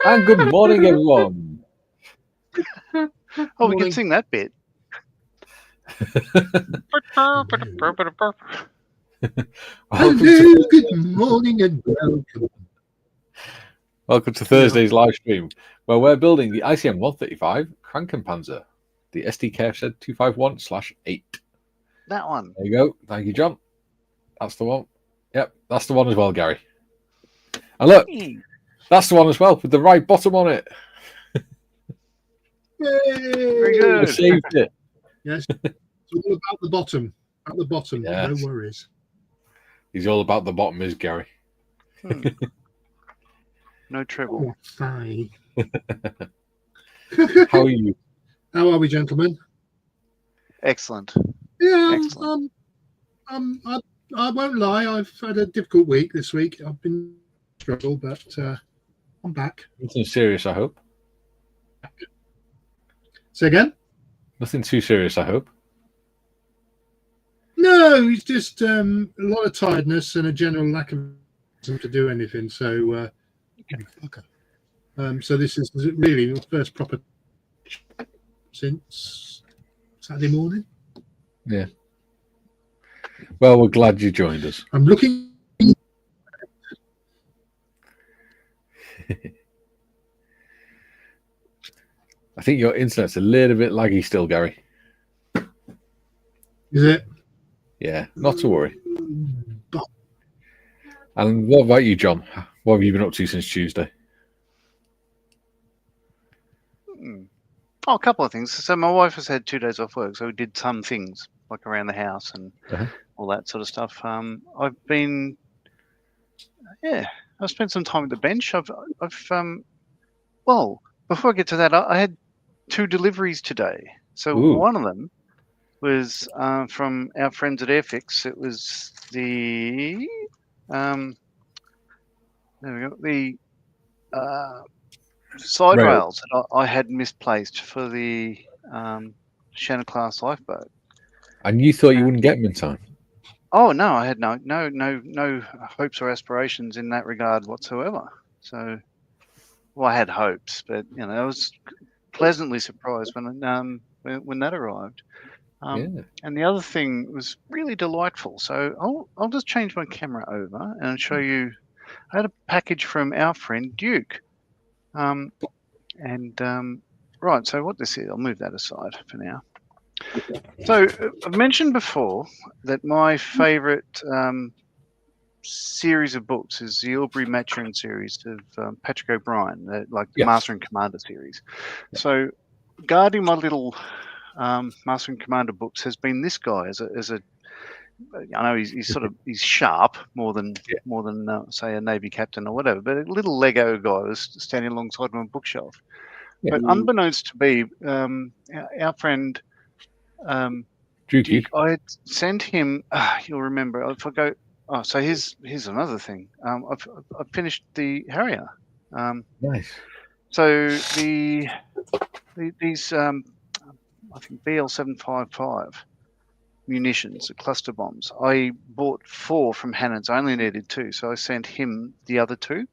And good morning, everyone. Oh, we can sing that bit. Hello, good morning and welcome. Welcome to Thursday's live stream, where we're building the ICM 135 Krankenpanzer, the Sd.Kfz 251/8. That one. There you go. Thank you, John. That's the one. Yep, that's the one as well, Gary. And look, that's the one as well with the right bottom on it. Very good. I saved it. Yes, it's all about the bottom. At the bottom, Yes. No worries. He's all about the bottom, is Gary. No trouble. Oh, fine. How are you? How are we, gentlemen? Excellent. Yeah, Excellent. I won't lie. I've had a difficult week this week. I've been struggle, but I'm back. Nothing serious, I hope. Say again? Nothing too serious, I hope. No, it's just a lot of tiredness and a general lack of to do anything. So, so this is really the first proper since Saturday morning. Yeah. Well, we're glad you joined us. I'm looking. I think your internet's a little bit laggy still, Gary. Is it? Yeah, not to worry. And what about you, John? What have you been up to since Tuesday? Oh, a couple of things. So my wife has had 2 days off work, so we did some things like around the house and all that sort of stuff. I've been, I've spent some time at the bench. Well, before I get to that, I had 2 deliveries today. So one of them was from our friends at Airfix. It was the there we go. The side rails that I had misplaced for the Shannon class lifeboat. And you thought you wouldn't get them in time? Oh no, I had no hopes or aspirations in that regard whatsoever. So, well, I had hopes, but I was pleasantly surprised when that arrived. And the other thing was really delightful. So I'll just change my camera over and show you. I had a package from our friend Duke. Right, so what this is, I'll move that aside for now. So I've mentioned before that my favourite series of books is the Ilbury Maturin series of Patrick O'Brien, the Master and Commander series. Yeah. So guarding my little Master and Commander books has been this guy as a I know he's sharp more than say a Navy captain or whatever, but a little Lego guy was standing alongside him on a bookshelf. Yeah. But unbeknownst to me, our friend Duke, I had sent him. You'll remember if I go. Oh, so here's another thing. I've finished the Harrier. Nice. So these I think BL755. Munitions, the cluster bombs. I bought 4 from Hannon's. I only needed 2, so I sent him the other 2.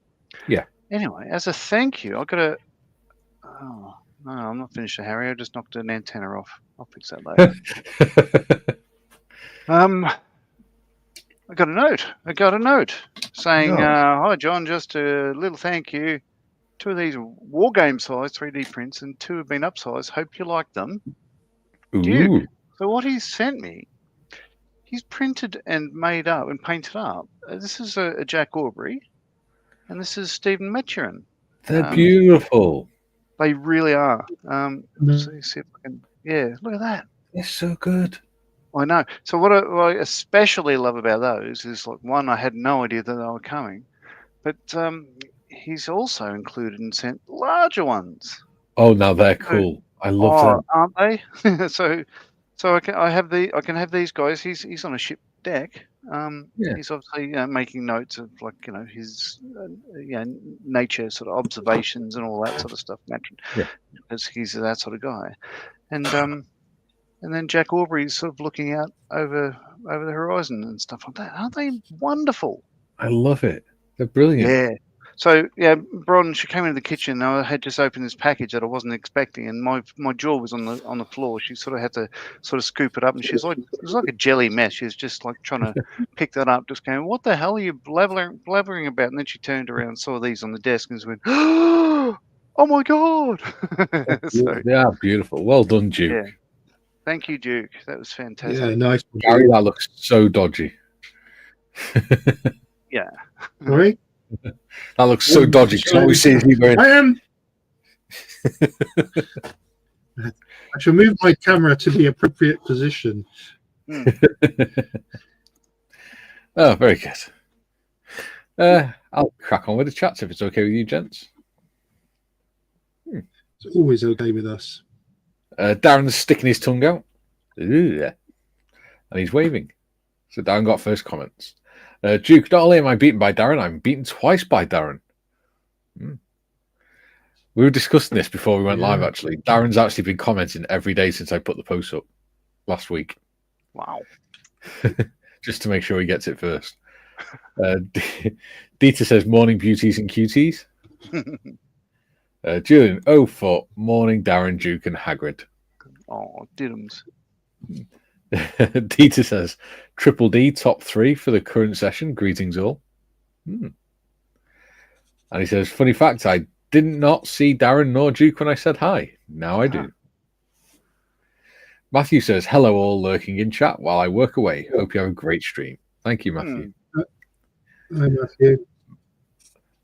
Yeah. Anyway, as a thank you, I got a. Oh no, I'm not finished the Harrier. I just knocked an antenna off. I'll fix that later. I got a note saying, "Hi John, just a little thank you. 2 of these war game size 3D prints, and 2 have been upsized. Hope you like them." Ooh. Duke. So what he's sent me, he's printed and made up and painted up. This is a Jack Aubrey, and this is Stephen Maturin. They're beautiful. They really are. So see if I can. Yeah, look at that. They're so good. I know. So what I especially love about those is one, I had no idea that they were coming, but he's also included and sent larger ones. Oh, now they're cool. I love them, aren't they? So I can have these guys. He's on a ship deck. He's obviously making notes of his nature sort of observations and all that sort of stuff. Because he's that sort of guy, and then Jack Aubrey's sort of looking out over the horizon and stuff like that. Aren't they wonderful? I love it. They're brilliant. Yeah. So yeah, Bron, she came into the kitchen. I had just opened this package that I wasn't expecting, and my jaw was on the floor. She sort of had to sort of scoop it up, and she's like, it was like a jelly mess. She was just like trying to pick that up, just going, "What the hell are you blabbering about?" And then she turned around, and saw these on the desk, and just went, "Oh my god!" So, They are beautiful. Well done, Duke. yeah, thank you, Duke. That was fantastic. Yeah, nice. Gary, that looks so dodgy. Yeah. Sorry? That looks so dodgy. Because all we see is you going, I am. I shall move my camera to the appropriate position. Oh, very good. I'll crack on with the chats if it's okay with you, gents. It's always okay with us. Darren's sticking his tongue out. Ooh, yeah. And he's waving. So Darren got first comments. Duke, not only am I beaten by Darren, I'm beaten twice by Darren. We were discussing this before we went live, actually. Darren's actually been commenting every day since I put the post up last week. Wow. Just to make sure he gets it first. Dieter says, morning beauties and cuties. Julian, for morning Darren, Duke and Hagrid. Oh, diddums. Dieter says, Triple D top 3 for the current session. Greetings all. And he says, funny fact, I did not see Darren nor Duke when I said hi. Now I do. Matthew says, hello all lurking in chat while I work away. Hope you have a great stream. Thank you, Matthew. Hi, Matthew.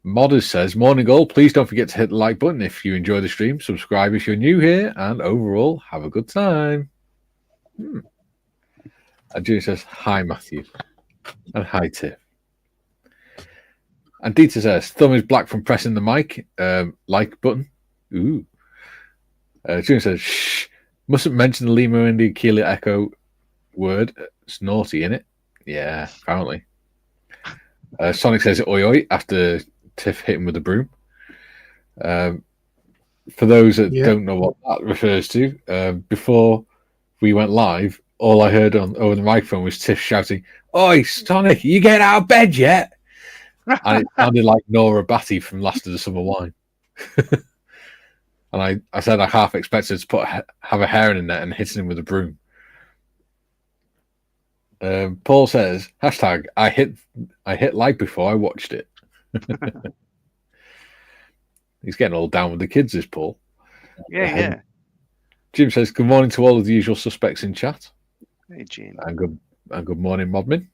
Modders says, morning all. Please don't forget to hit the like button if you enjoy the stream. Subscribe if you're new here. And overall, have a good time. And Julie says, hi, Matthew. And hi, Tiff. And Dieter says, thumb is black from pressing the mic. Like button. Ooh. Julie says, shh. Mustn't mention the Lima India Kilo Echo word. It's naughty, innit? Yeah, apparently. Sonic says, oi, oi, after Tiff hit him with the broom. For those that don't know what that refers to, before we went live, all I heard over the microphone was Tiff shouting, oi, Sonic, you get out of bed yet? And it sounded like Nora Batty from Last of the Summer Wine. And I said I half expected to have a heron in there and hitting him with a broom. Paul says, hashtag, I hit like before I watched it. He's getting all down with the kids, is Paul. Yeah. Jim says, good morning to all of the usual suspects in chat. Hey, Jim. And good morning, Modmin.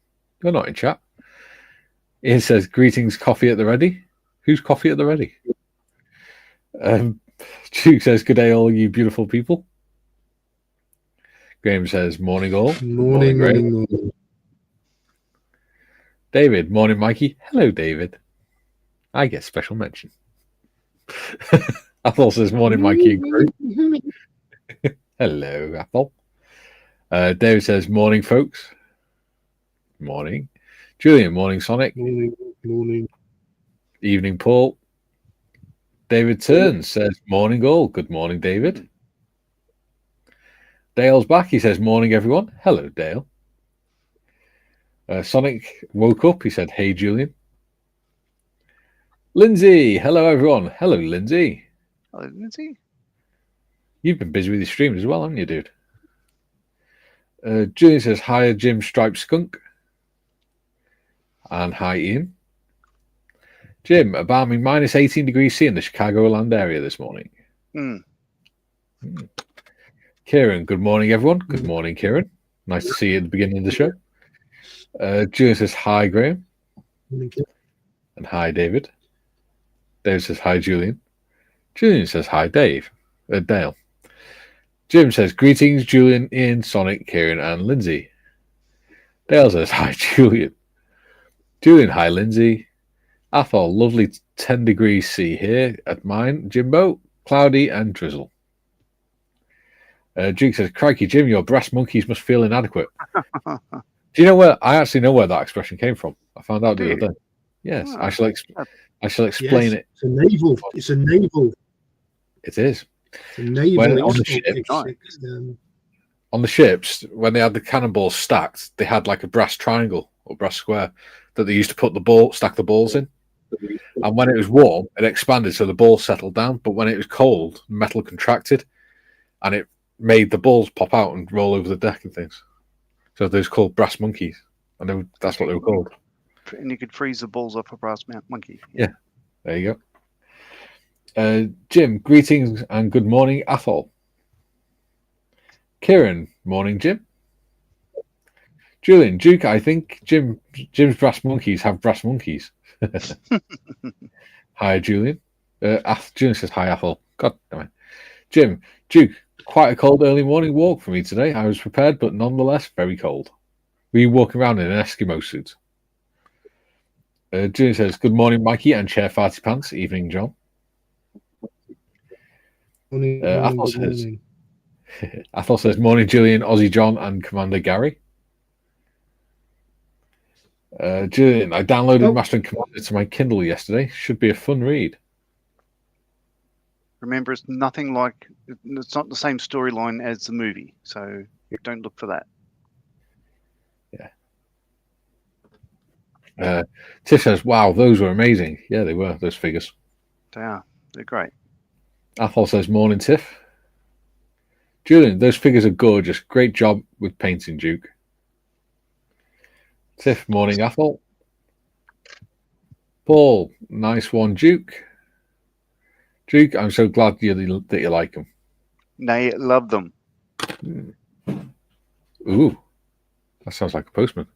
You're not in chat. Ian says, greetings, coffee at the ready. Who's coffee at the ready? Duke says, good day, all you beautiful people. Graham says, morning all. Morning. David, morning, Mikey. Hello, David. I get special mention. Athol says, morning, Mikey and crew. Hello, Athol. David says, morning, folks. Morning. Julian, morning, Sonic. Morning. Evening, Paul. David Turns says, morning all. Good morning, David. Dale's back. He says, morning, everyone. Hello, Dale. Sonic woke up. He said, hey, Julian. Lindsay. Hello, everyone. Hello, Lindsay. Hello, Lindsay. You've been busy with your streams as well, haven't you, dude? Julian says, hi, Jim Striped Skunk. And hi, Ian. Jim, a balmy minus 18 degrees C in the Chicagoland area this morning. Kieran, good morning, everyone. Good morning, Kieran. Nice to see you at the beginning of the show. Julian says, hi, Graham. And hi, David. David says, hi, Julian. Julian says, hi, Dale. Jim says, greetings, Julian, Ian, Sonic, Kieran, and Lindsay. Dale says, hi, Julian. Julian, hi, Lindsay. Athol, lovely 10 degrees C here at mine. Jimbo, cloudy and drizzle. Duke says, crikey, Jim, your brass monkeys must feel inadequate. Do you know where? I actually know where that expression came from. I found out the other day. Yes, I shall explain it. It's a naval. It is. It's a naval. On the ships, when they had the cannonballs stacked, they had like a brass triangle or brass square that they used to put stack the balls in. And when it was warm, it expanded so the balls settled down. But when it was cold, metal contracted, and it made the balls pop out and roll over the deck and things. So those called brass monkeys. And that's what they were called. And you could freeze the balls off a brass monkey. Yeah, there you go. Jim, greetings and good morning, Athol. Kieran, morning, Jim. Julian, Duke, I think Jim's brass monkeys have brass monkeys. Hi, Julian. Julian says hi, Athol. God damn it. Jim, Duke, quite a cold early morning walk for me today. I was prepared, but nonetheless very cold. Were you walking around in an Eskimo suit? Julian says, good morning, Mikey and Chair Farty Pants. Evening, John. Morning. Athol says, morning, Julian, Aussie John, and Commander Gary. Julian, I downloaded Master and Commander to my Kindle yesterday. Should be a fun read. Remember, it's nothing like, it's not the same storyline as the movie, so don't look for that. Yeah. Tiff says, wow, those were amazing. Yeah, they were, those figures. They are. They're great. Athol says, morning, Tiff. Julian, those figures are gorgeous. Great job with painting, Duke. Tiff, morning, Athol. Paul, nice one, Duke. Duke, I'm so glad that you like them. They love them. Ooh, that sounds like a postman.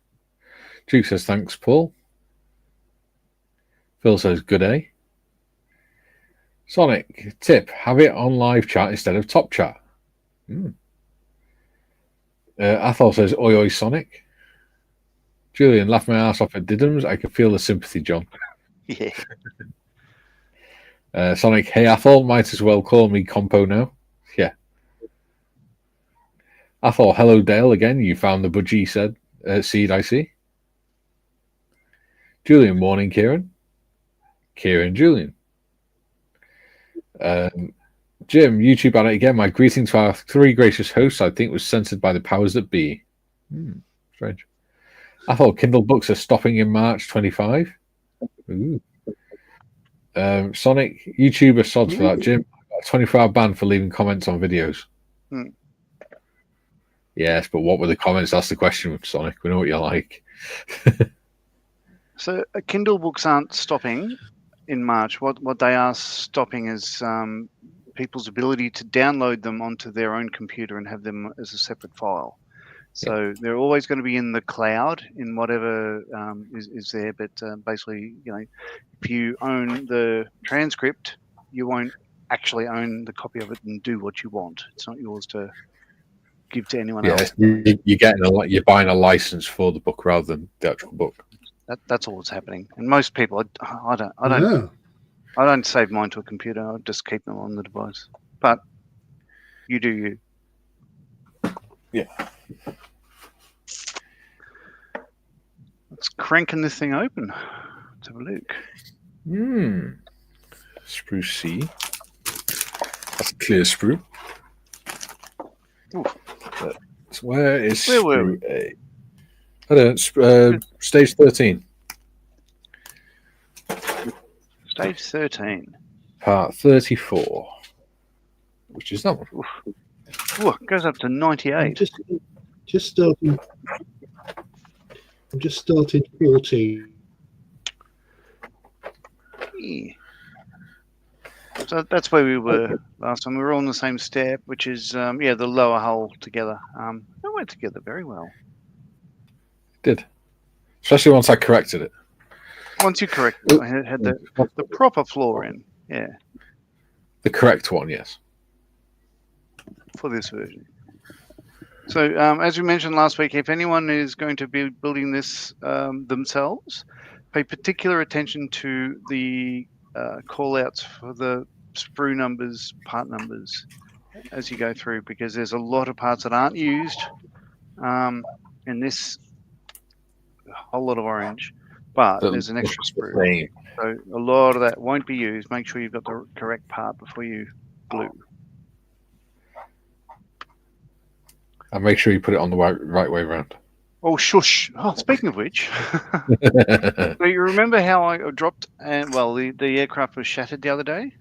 Duke says, thanks, Paul. Phil says, good day. Sonic, tip, have it on live chat instead of top chat. Athol says, oi, oi, Sonic. Julian, laugh my ass off at Diddums. I can feel the sympathy, John. Yeah. Sonic, hey, Athol, might as well call me Compo now. Yeah. Athol, hello, Dale, again. You found the budgie seed, I see. Julian, morning, Kieran. Kieran, Julian. Jim, YouTube at it again. My greetings to our three gracious hosts. I think was censored by the powers that be. Strange. I thought Kindle books are stopping in March 25. Ooh. Sonic, YouTuber sods for that, Jim. 24-hour ban for leaving comments on videos. Yes, but what were the comments? That's the question, Sonic. We know what you like. So Kindle books aren't stopping in March. What they are stopping is people's ability to download them onto their own computer and have them as a separate file. So they're always going to be in the cloud in whatever is there. But basically, if you own the transcript, you won't actually own the copy of it and do what you want. It's not yours to give to anyone else. You're buying a license for the book rather than the actual book. That's all that's happening. And most people, I don't save mine to a computer. I just keep them on the device. But you do you. Yeah. Let's cranking this thing open. Let's have a look. Sprue C. That's clear sprue. So where is sprue A? I don't. Stage 13. Stage 13. Part 34. Which is that one? Ooh, it goes up to 98. Just starting. I'm just starting 14. Yeah. So that's where we were last time. We were all on the same step, which is the lower hull together. They went together very well. Did. Especially once I corrected it. Once you corrected it, I had the proper floor in. Yeah. The correct one, yes. For this version. So, as we mentioned last week, if anyone is going to be building this themselves, pay particular attention to the call-outs for the sprue numbers, part numbers, as you go through, because there's a lot of parts that aren't used in this whole lot of orange, but there's an extra sprue. So a lot of that won't be used. Make sure you've got the correct part before you glue. And make sure you put it on the right way around. Oh, shush. Oh, speaking of which, so you remember how I dropped and, well, the aircraft was shattered the other day?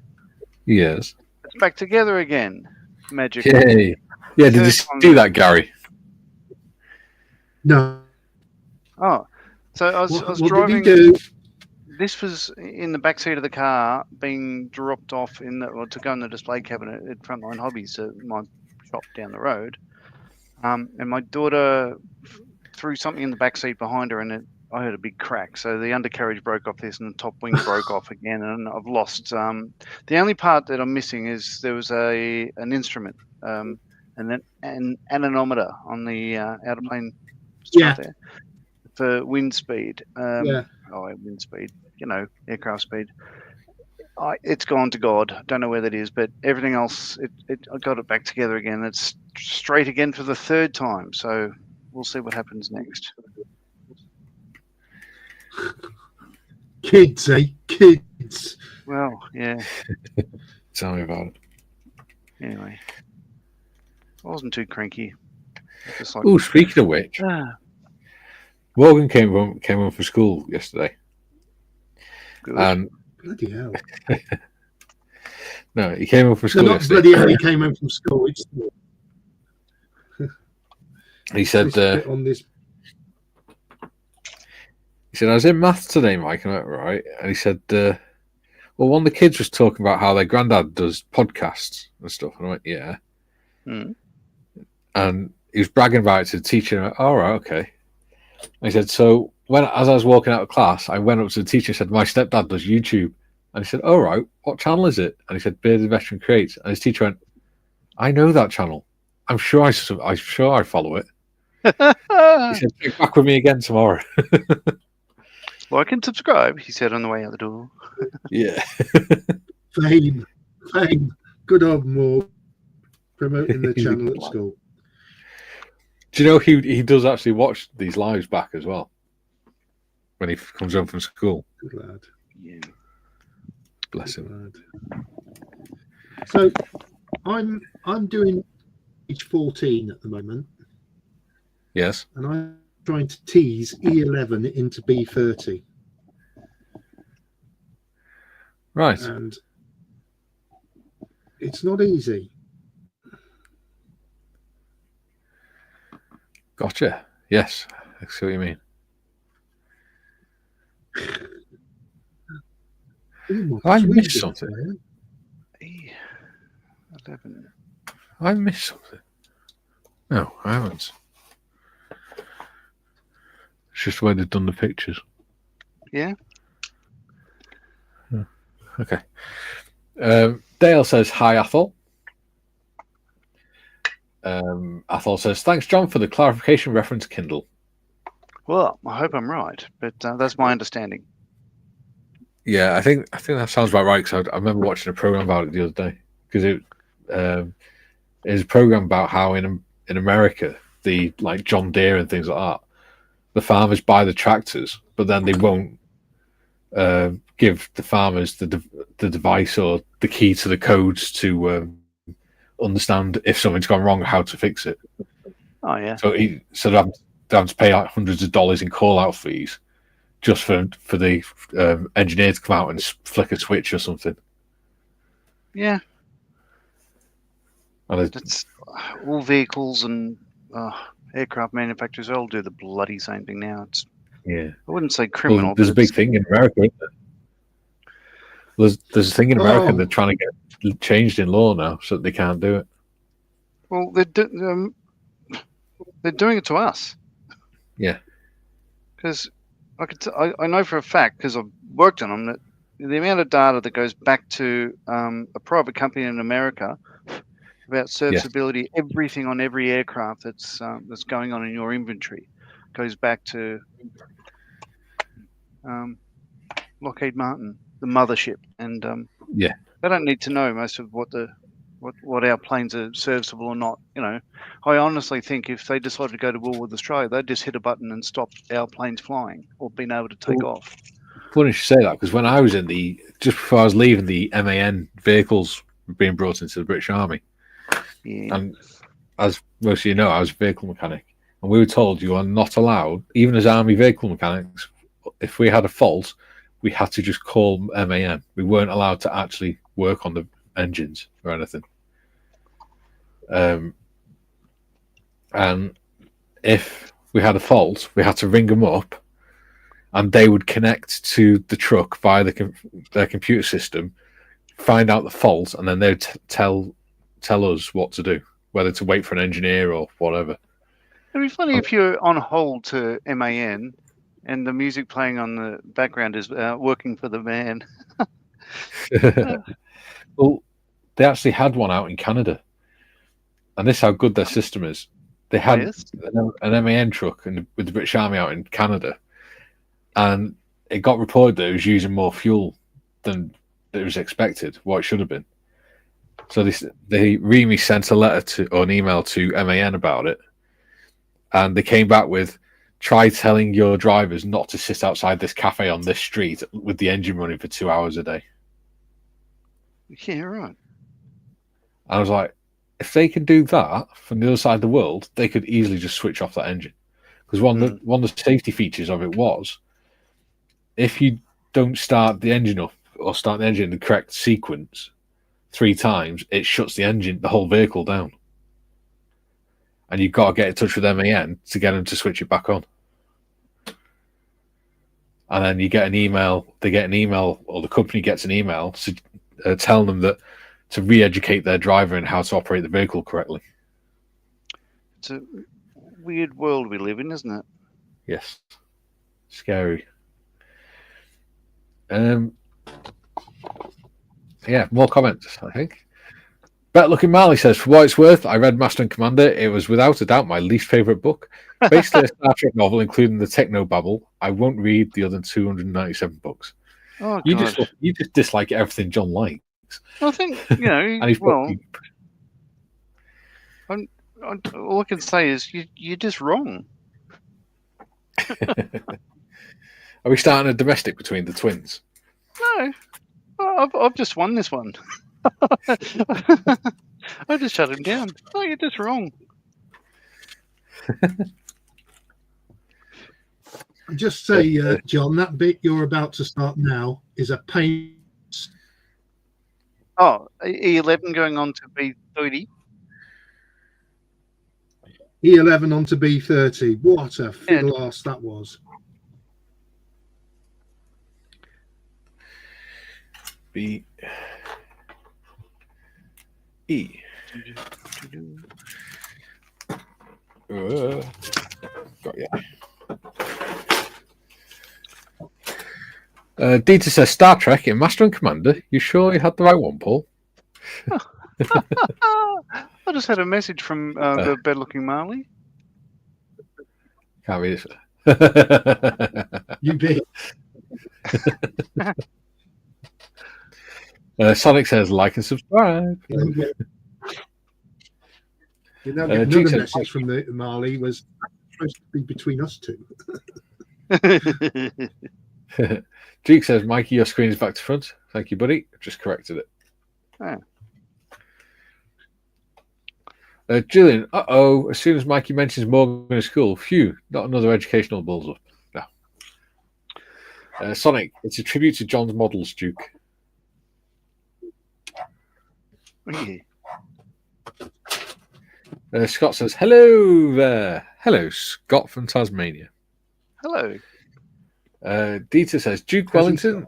Yes. It's back together again. Magic. Yay. Yeah, did you see that, Gary? No. Oh, so I was What driving. did he do? This was in the back seat of the car, being dropped off to go in the display cabinet at Frontline Hobbies, my shop down the road. And my daughter threw something in the back seat behind her, and I heard a big crack. So the undercarriage broke off this, and the top wing broke off again, and I've lost. The only part that I'm missing is there was an instrument, and then an anemometer on the outer plane strut there for wind speed. Wind speed. Aircraft speed. It's gone to God. I don't know where that is, but everything else, I got it back together again. It's straight again for the third time. So we'll see what happens next. Kids, eh? Kids. Well, yeah. Tell me about it. Anyway, I wasn't too cranky. Oh, speaking of which, Morgan came home from school yesterday. Good. Bloody hell. No, he came home from school yesterday. Bloody hell, he came home from school. He said, on this. He said, I was in maths today, Mike. And I went, right. And he said, well, one of the kids was talking about how their granddad does podcasts and stuff. And I went, yeah. And he was bragging about it to the teacher. And I went, all right, okay. And he said, so as I was walking out of class, I went up to the teacher and said, my stepdad does YouTube. And he said, all right, what channel is it? And he said, Bearded Veteran Creates. And his teacher went, I know that channel. I'm sure I follow it. He said, check back with me again tomorrow. Like and subscribe, he said on the way out the door. Yeah. Fame. Good old Morg promoting the channel at school. Do you know he does actually watch these lives back as well when he comes home from school? Good lad. Yeah. Bless him. Lad. So I'm doing age 14 at the moment. Yes. And I'm trying to tease E11 into B30. Right. And it's not easy. Gotcha. Yes. I see what you mean. I missed something. E11. I missed something. No, I haven't. It's just the way they've done the pictures. Yeah. Okay. Dale says, hi, Athol. Athol says, thanks, John, for the clarification reference Kindle. Well, I hope I'm right, but that's my understanding. Yeah, I think that sounds about right, because I remember watching a program about it the other day, because it is a program about how in America, the like John Deere and things like that, the farmers buy the tractors, but then they won't give the farmers the device or the key to the codes to understand if something's gone wrong or how to fix it. Oh yeah. So they have to pay like hundreds of dollars in call out fees just for the engineer to come out and flick a switch or something. Yeah. And it's all vehicles and aircraft manufacturers all do the bloody same thing now. I wouldn't say criminal. Well, there's a big thing in America, isn't there? There's a thing in America they're trying to get changed in law now so that they can't do it. Well, they're doing it to us. Yeah. Because I know for a fact, because I've worked on them, that the amount of data that goes back to a private company in America about serviceability, everything on every aircraft that's going on in your inventory goes back to Lockheed Martin, the mothership, and they don't need to know most of what our planes are serviceable or not. I honestly think if they decided to go to war with Australia, they'd just hit a button and stop our planes flying or being able to take off. Funny you say that, because when I was just before I was leaving, the MAN vehicles were being brought into the British Army. Yeah. And as most of you know, I was a vehicle mechanic. And and we were told you are not allowed, even as army vehicle mechanics, if we had a fault, we had to just call MAN. We weren't allowed to actually work on the engines or anything. And if we had a fault, we had to ring them up, and they would connect to the truck via their computer system, find out the fault, and then they'd tell us what to do, whether to wait for an engineer or whatever. It'd be funny if you're on hold to MAN and the music playing on the background is working for the man. Well, they actually had one out in Canada, and this is how good their system is. They had an MAN truck with the British Army out in Canada, and it got reported that it was using more fuel than it was expected, what it should have been. So they REME sent a letter or an email to MAN about it, and they came back with, try telling your drivers not to sit outside this cafe on this street with the engine running for 2 hours a day. Yeah, right. And I was like, if they could do that from the other side of the world, they could easily just switch off that engine. Because one of the safety features of it was, if you don't start the engine up or start the engine in the correct sequence 3 times, it shuts the whole vehicle down. And you've got to get in touch with MAN to get them to switch it back on. And then you get an email, or the company gets an email telling them that to re-educate their driver in how to operate the vehicle correctly. It's a weird world we live in, isn't it? Yes. Scary. Yeah, more comments, I think. Better Looking Marley says, for what it's worth, I read Master and Commander. It was without a doubt my least favourite book. Basically a Star Trek novel, including the Technobabble. I won't read the other 297 books. Oh, you God. just dislike everything John likes. I think, you know, all I can say is you're just wrong. Are we starting a domestic between the twins? No, I've just won this one. I just shut him down. Oh, you're just wrong. Just say, John, that bit you're about to start now is a pain. Oh, E11 going on to B30. E11 on to B30. What a fiddle ass that was. B E. Got you. Dieter says, Star Trek in Master and Commander. You sure you had the right one, Paul? I just had a message from the Better Looking Marley. Can't read it. You did. Sonic says, like and subscribe. You know, another message from the Marley was supposed to be between us two. Duke says, Mikey, your screen is back to front. Thank you, buddy. Just corrected it. Julian, as soon as Mikey mentions Morgan in school, phew, not another educational balls up. No. Sonic, it's a tribute to John's models, Duke. Scott says, hello there. Hello, Scott from Tasmania. Hello. Dieter says, Duke Wellington.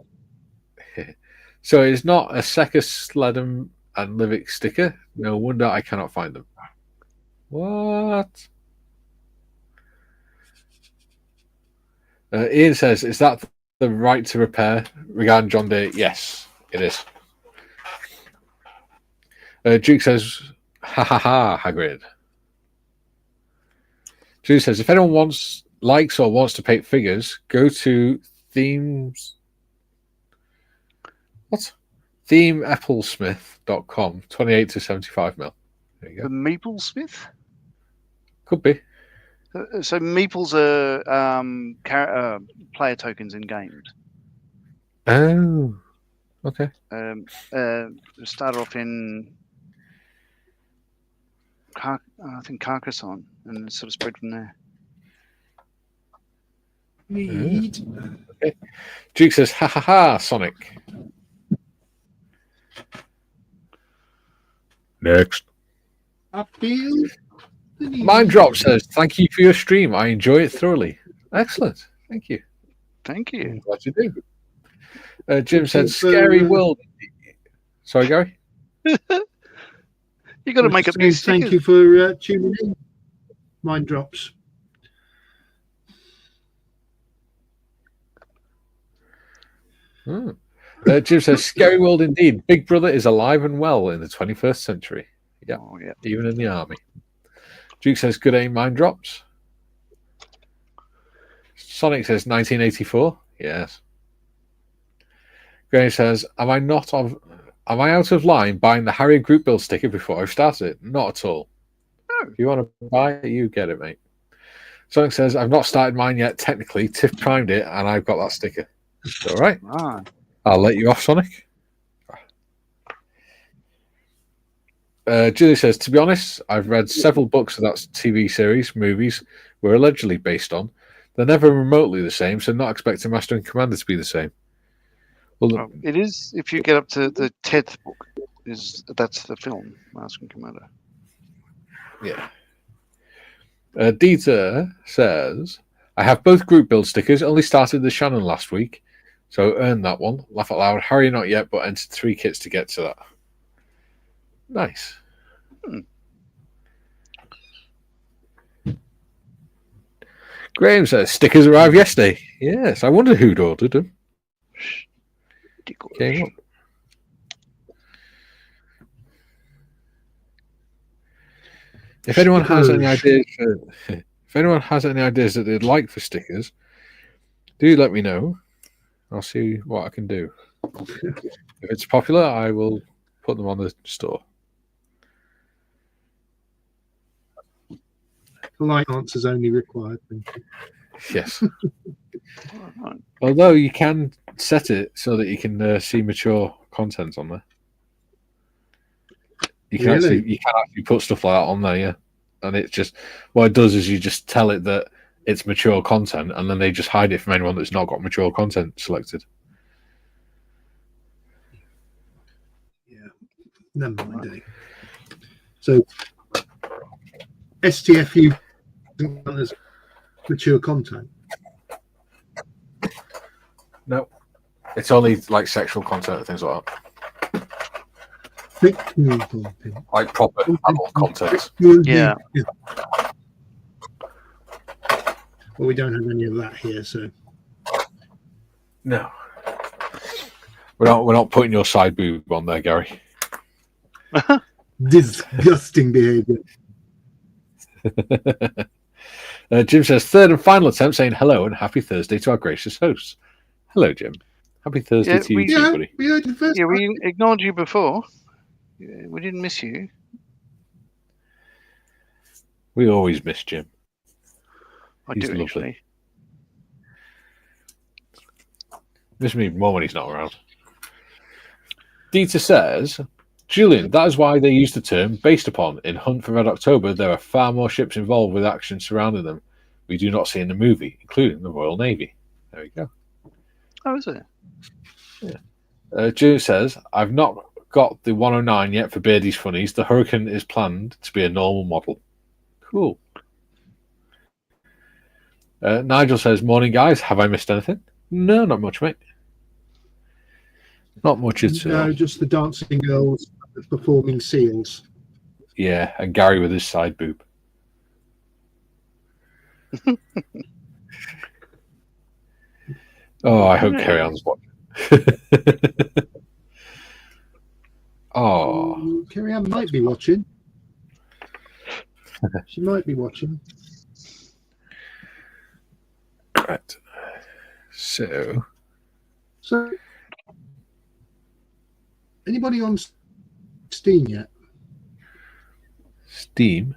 So it's not a Secker, Sledham and Livick sticker. No wonder I cannot find them. What? Ian says, is that the right to repair regarding John Day? Yes, it is. Duke says, ha ha ha, Hagrid. Duke says, if anyone likes or wants to paint figures, go to themeapplesmith.com, 28 to 75 mil. There you go. The Meeplesmith? Could be. So Meeples are player tokens in games. Oh, okay. Started off in I think Carcassonne, and sort of spread from there. Need. Okay. Duke says, ha ha ha, Sonic. Next. I feel the need. Mind Drop says, thank you for your stream. I enjoy it thoroughly. Excellent. Thank you. Thank you. I'm glad you do. Jim said, you for, scary world. Sorry, Gary? You got to make up new stickers. Thank you for tuning in. Mind Drops. Jim says, scary world indeed. Big Brother is alive and well in the 21st century. Yeah, Oh, yeah. even in the army. Duke says, good aim, Mind Drops. Sonic says, 1984. Yes. Gray says, am I out of line buying the Harrier group build sticker before I've started it? Not at all. No. If you want to buy it, you get it, mate. Sonic says, I've not started mine yet. Technically, Tiff primed it, and I've got that sticker. It's all right. Ah. I'll let you off, Sonic. Julie says, to be honest, I've read several books that TV series, movies were allegedly based on. They're never remotely the same, so not expecting Master and Commander to be the same. Well, It is, if you get up to the 10th book, that's the film, Master and Commander. Yeah. Dieter says, I have both group build stickers. Only started the Shannon last week, so earned that one. Laugh out loud. Harry not yet, but entered 3 kits to get to that. Nice. Graham says, stickers arrived yesterday. Yes, I wonder who'd ordered them. Came up. If anyone has any ideas, that they'd like for stickers, do let me know. I'll see what I can do. If it's popular, I will put them on the store. Polite answers only required. Thank you. Yes. Although you can set it so that you can see mature content on there. You can actually put stuff like that on there, yeah. And it just what it does is you just tell it that it's mature content, and then they just hide it from anyone that's not got mature content selected. Yeah, never mind. So STFU as mature content. No, it's only like sexual content and things like that. Like proper adult content. Yeah. Well, we don't have any of that here, so no. We're not putting your side boob on there, Gary. Disgusting behaviour. Jim says, third and final attempt, saying hello and happy Thursday to our gracious hosts. Hello, Jim. Happy Thursday to you too, buddy. We heard the first we ignored you before. We didn't miss you. We always miss Jim. He's do, lovely. Actually. Miss me more when he's not around. Dieter says, Julian, that is why they use the term based upon. In Hunt for Red October, there are far more ships involved with action surrounding them we do not see in the movie, including the Royal Navy. There we go. Oh, is it? Yeah. Julian says, I've not got the 109 yet for Beardy's Funnies. The Hurricane is planned to be a normal model. Cool. Nigel says, morning, guys. Have I missed anything? No, not much, mate. Not much at all. No, just the dancing girls performing seals. Yeah, and Gary with his side boob. Oh, I hope Carrie Ann's watching. Oh. Carrie Ann might be watching. She might be watching. Right. So, anybody on Steam yet? Steam?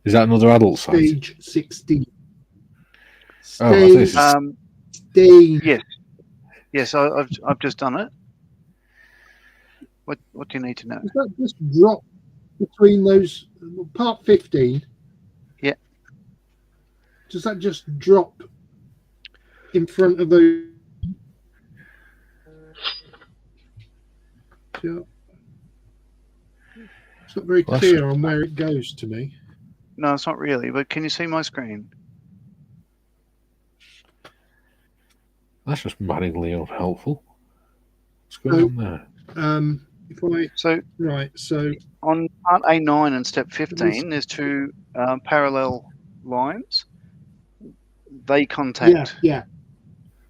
Is that another adult site? Stage 16. Stage, Stage. Yes, I've just done it. What do you need to know? Is that just drop between those part 15? Yeah. Does that just drop in front of those? Yeah. It's not very clear on where it goes to me. No, it's not really. But can you see my screen? That's just maddeningly unhelpful. What's going on there? If I So right, so on part A9 and step 15, there's two parallel lines. They contact. yeah,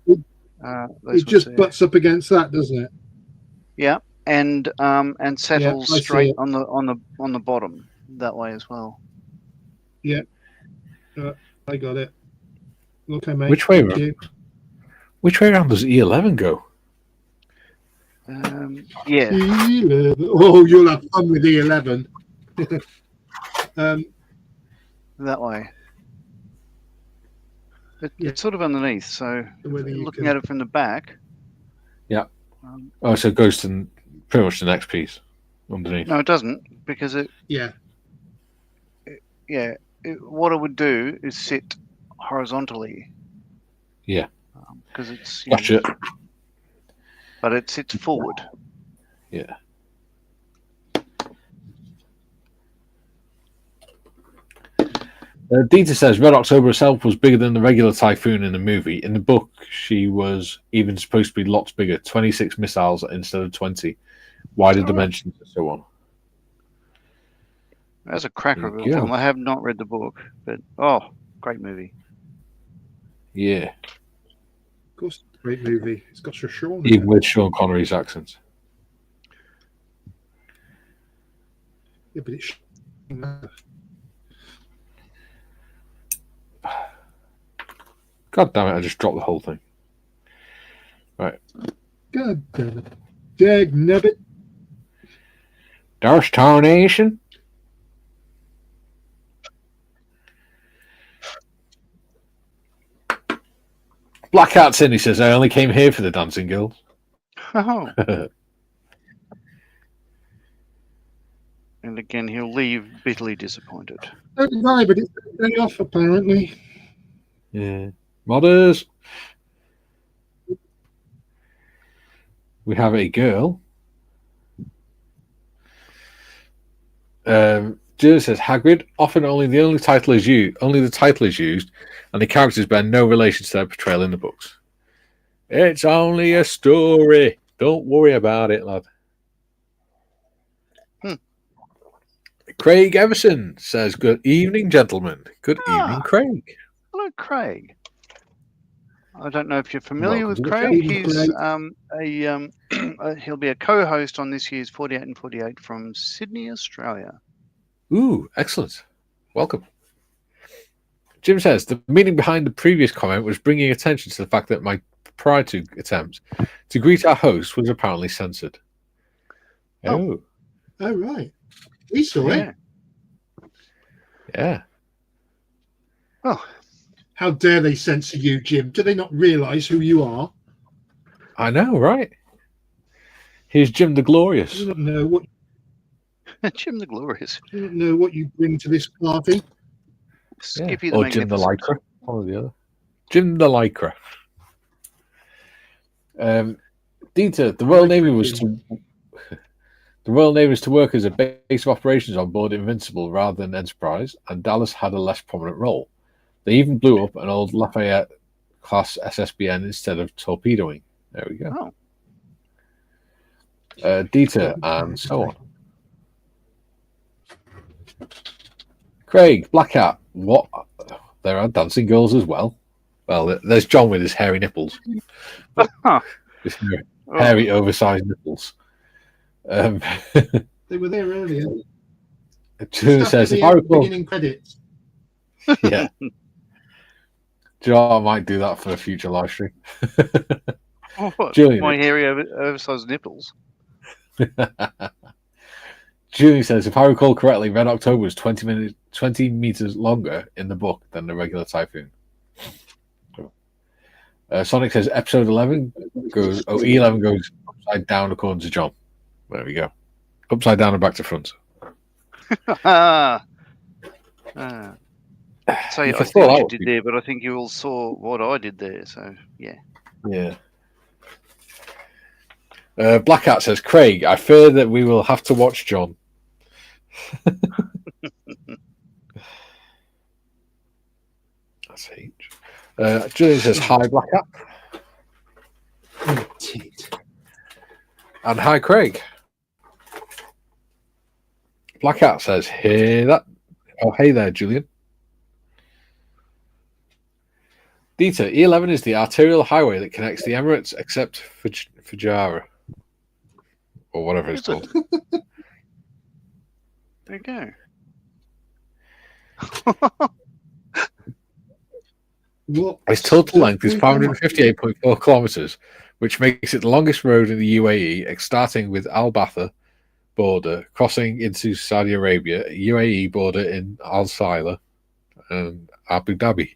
those it just ones there. butts up against that, doesn't it? Yeah, and settles I see straight it. on the bottom that way as well. Yeah, I got it. Okay, mate. Which way? Thank you. Which way around does E11 go? Yeah. E11. Oh, you'll have fun with E11. That way. Yeah. It's sort of underneath, so looking at it from the back. Yeah. So it goes to pretty much the next piece underneath. No, it doesn't, because it. Yeah. What it would do is sit horizontally. Yeah. Because it's. Gotcha. But it sits forward. Yeah. Dita says Red October herself was bigger than the regular Typhoon in the movie. In the book, she was even supposed to be lots bigger, 26 missiles instead of 20. Wider dimensions and so on. That's a cracker of a film. I have not read the book, but great movie. Yeah. Of course, great movie. It's got Sean. Even with Sean Connery's accent. Yeah, but it's. God damn it, I just dropped the whole thing. Right. God damn it. Dag nabbit. Darsh Tarnation. Black Cat's in, he says, I only came here for the dancing girls. Oh. And again, he'll leave bitterly disappointed. No, but it's a day off, apparently. Yeah. Modders. We have a girl. Jill says Hagrid. Often only the title is used, and the characters bear no relation to their portrayal in the books. It's only a story. Don't worry about it, lad. Craig Everson says, "Good evening, gentlemen." Good evening, Craig. Hello, Craig. I don't know if you're familiar with Craig. He's he'll be a co-host on this year's 48 and 48 from Sydney, Australia. Ooh, excellent. Welcome. Jim says, the meaning behind the previous comment was bringing attention to the fact that my proprietary attempt to greet our host was apparently censored. Oh, right. We saw it. Yeah. Oh, how dare they censor you, Jim? Do they not realise who you are? I know, right? Here's Jim the Glorious. You don't know what Jim the Glorious. You don't know what you bring to this party. Skippy or Jim the Lycra. One or the other. Jim the Lycra. Dieter, the Royal Navy was to work as a base of operations on board Invincible rather than Enterprise, and Dallas had a less prominent role. They even blew up an old Lafayette class SSBN instead of torpedoing. There we go. Dieter and so on. Craig, Black Hat. What? There are dancing girls as well. Well, there's John with his hairy nipples. His hairy, oversized nipples. They were there earlier. Julian says, if I recall, beginning credits. Yeah. Do you know what? I might do that for a future live stream. What? Julian, my hairy, oversized nipples. Julian says, if I recall correctly, Red October was 20 meters longer in the book than the regular Typhoon. Sonic says episode 11 goes, E11 goes upside down according to John. There we go. Upside down and back to front. say You I can see throw what that you out, did there, but I think you all saw what I did there. So yeah. Yeah. Black Hat says, Craig, I fear that we will have to watch John. That's H. Julian says, hi, Black Hat. Indeed. And hi, Craig. Black Hat says, hear that? Oh, hey there, Julian. Dieter, E11 is the arterial highway that connects the Emirates except Fujairah. Or whatever it's Is it? called. There you go. What? Its total length is 558.4 kilometres, which makes it the longest road in the UAE, starting with Al Batha border, crossing into Saudi Arabia, UAE border in Al Saila, and Abu Dhabi.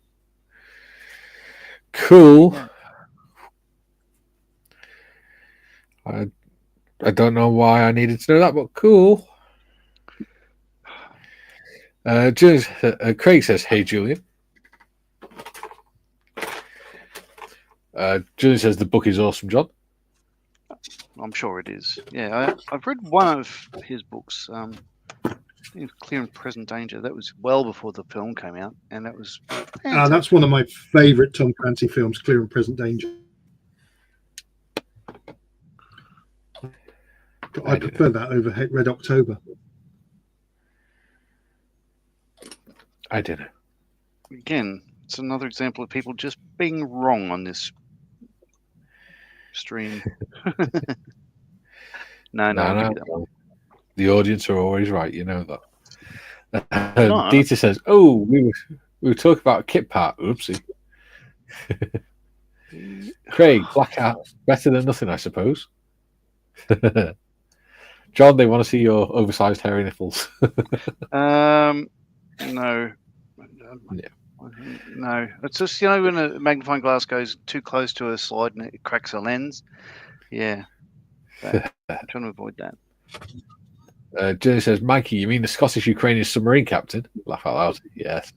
Cool. Yeah. I don't know why I needed to know that, but cool. Craig says, hey, Julian. Julian says, the book is awesome, John. I'm sure it is. Yeah, I've read one of his books, Clear and Present Danger. That was well before the film came out, and that was fantastic. That's one of my favourite Tom Clancy films, Clear and Present Danger. I prefer that over Red October. I didn't. Again, it's another example of people just being wrong on this stream. No. The audience are always right, you know that. No. Dieter says, oh, we were talking about kit part. Oopsie. Craig, Black Hat, better than nothing, I suppose. John, they want to see your oversized hairy nipples. No. Yeah. No. It's just, you know, when a magnifying glass goes too close to a slide and it cracks a lens. Yeah. I'm trying to avoid that. Jenny says, Mikey, you mean the Scottish-Ukrainian submarine captain? Laugh out loud. Yes.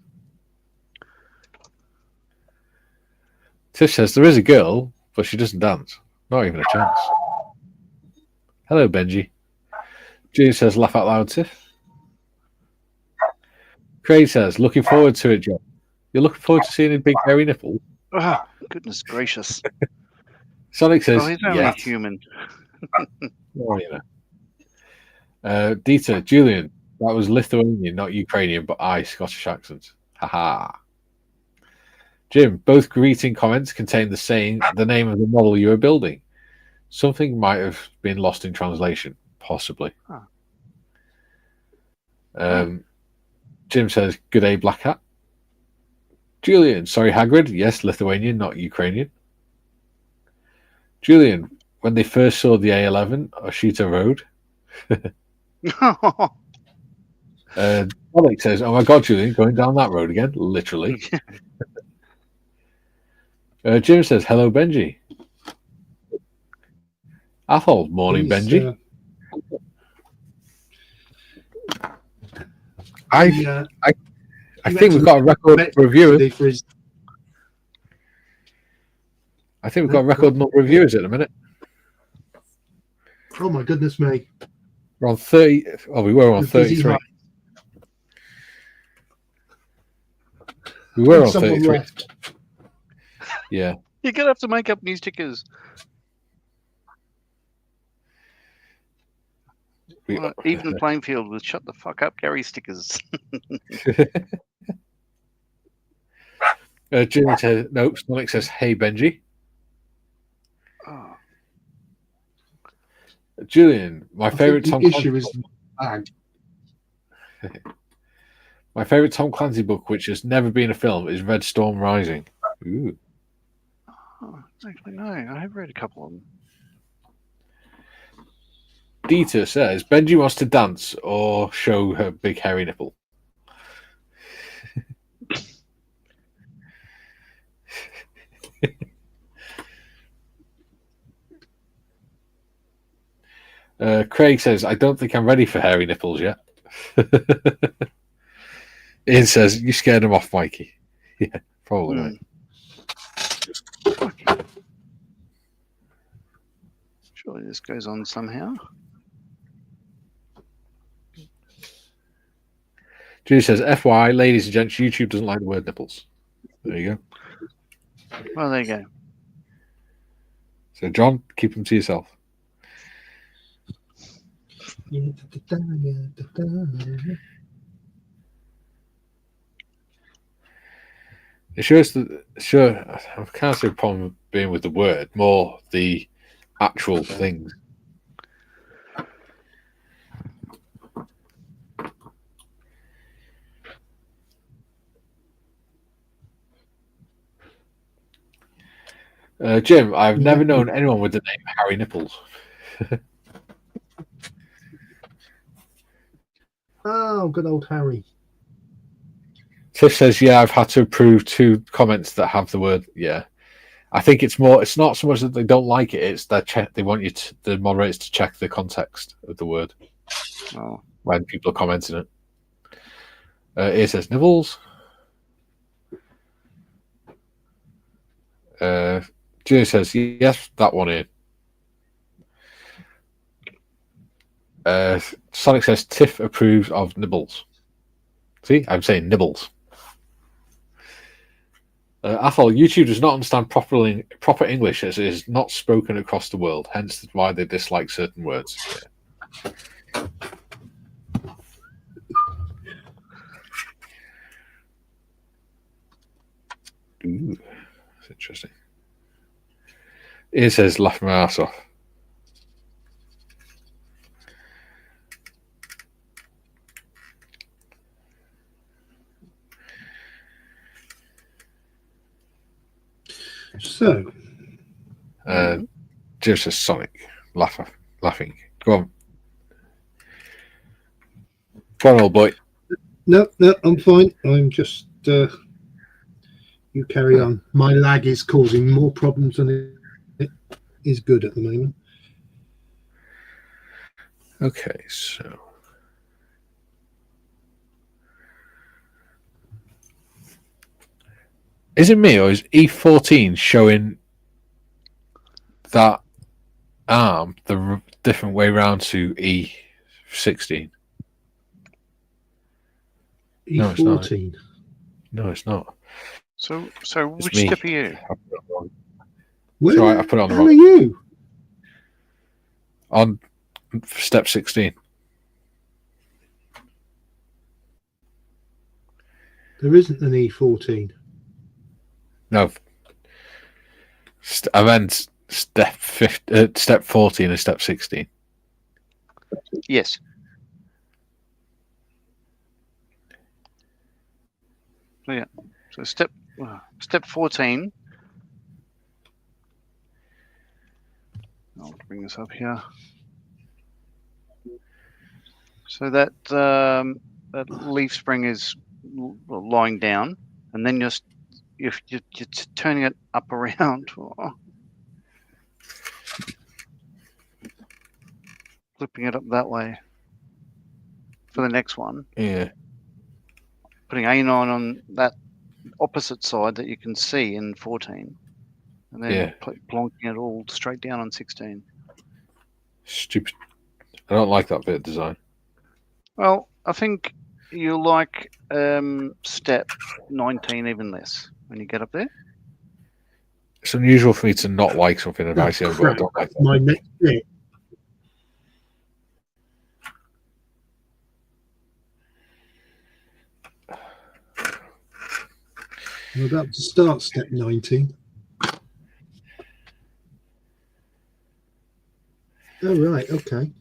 Tish says, there is a girl, but she doesn't dance. Not even a chance. Hello, Benji. Jenny says, laugh out loud, Tiff. Craig says, looking forward to it, John. You're looking forward to seeing a big hairy nipple? Oh, goodness gracious. Sonic says, he's only yes. human. Oh, you know. Dieter, Julian, that was Lithuanian, not Ukrainian, but Scottish accent. Haha. Jim, both greeting comments contain the name of the model you are building. Something might have been lost in translation, possibly. Jim says, good day, Black Hat. Julian, sorry, Hagrid. Yes, Lithuanian, not Ukrainian. Julian, when they first saw the A11, Oshita Road. Alex says, oh my God, Julian, going down that road again? Literally. Jim says, hello, Benji. Athol, morning, Benji. I think we've got a record number of viewers. I think we've got a record number of viewers at the minute. Oh my goodness me. We're on 30. Oh, we were on 33. We were on 33. Left. Yeah. You're going to have to make up new stickers. Even playing field with shut the fuck up Gary stickers. Jim says, no, Sonic says, hey, Benji. Oh. Julian, my favorite Tom Clancy is my favorite Tom Clancy book, which has never been a film, is Red Storm Rising. Ooh. Oh, actually, no, I have read a couple of them. Dieter says, Benji wants to dance or show her big hairy nipple. Craig says, I don't think I'm ready for hairy nipples yet. Ian says, you scared him off, Mikey. Yeah, probably. Surely this goes on somehow. Judy says, FYI, ladies and gents, YouTube doesn't like the word nipples. There you go. Well, there you go. So, John, keep them to yourself. It shows that, sure, I can't see a problem being with the word, more the actual things. Jim, I've never known anyone with the name Harry Nipples. Oh, good old Harry. Tiff says, yeah, I've had to approve 2 comments that have the word, yeah. I think it's not so much that they don't like it, it's that they want the moderators to check the context of the word when people are commenting it. It says nibbles. Julie says, yes, that one in. Sonic says, Tiff approves of nibbles. See, I'm saying nibbles. Athol, YouTube does not understand proper English as it is not spoken across the world, hence why they dislike certain words. Yeah. Ooh, that's interesting. It says, laugh my ass off. So, Just a Sonic laughing. Go on. Go on, old boy. No, I'm fine. I'm just you carry on. My lag is causing more problems than it is good at the moment. Okay, so is it me or is E14 showing that arm the different way round to E16? E14. No, it's not. So It's which me. step are you? Where Sorry, I put it on the where wrong. are you? On step 16. There isn't an E14. No. I meant step 14 and step 16. Yes. So, yeah. So step 14. I'll bring this up here. So that that leaf spring is lying down, and then you're turning it up around, flipping it up that way for the next one. Yeah. Putting A9 on that opposite side that you can see in 14, and then plonking it all straight down on 16. Stupid. I don't like that bit of design. Well, I think you like step 19 even less when you get up there. It's unusual for me to not like something about ICM, but I don't like that. My next bit. I'm about to start step 19. Oh, right, okay.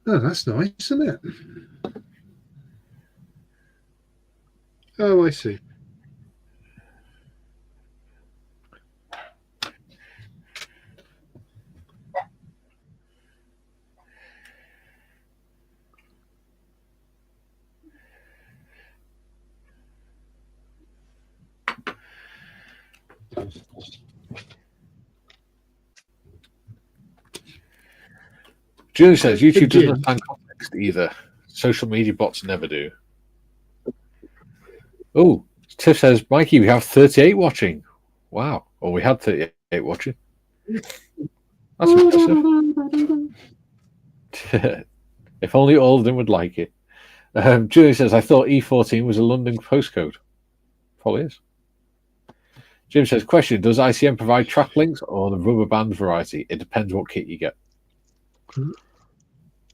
Oh, that's nice, isn't it? Oh, I see. Julie says YouTube doesn't understand context. text either. Social media bots never do. Oh, Tiff says, Mikey, we have 38 watching. Wow. Or we had 38 watching. That's impressive. If only all of them would like it. Julie says, I thought E14 was a London postcode. Probably is. Jim says, question, does ICM provide track links or the rubber band variety? It depends what kit you get.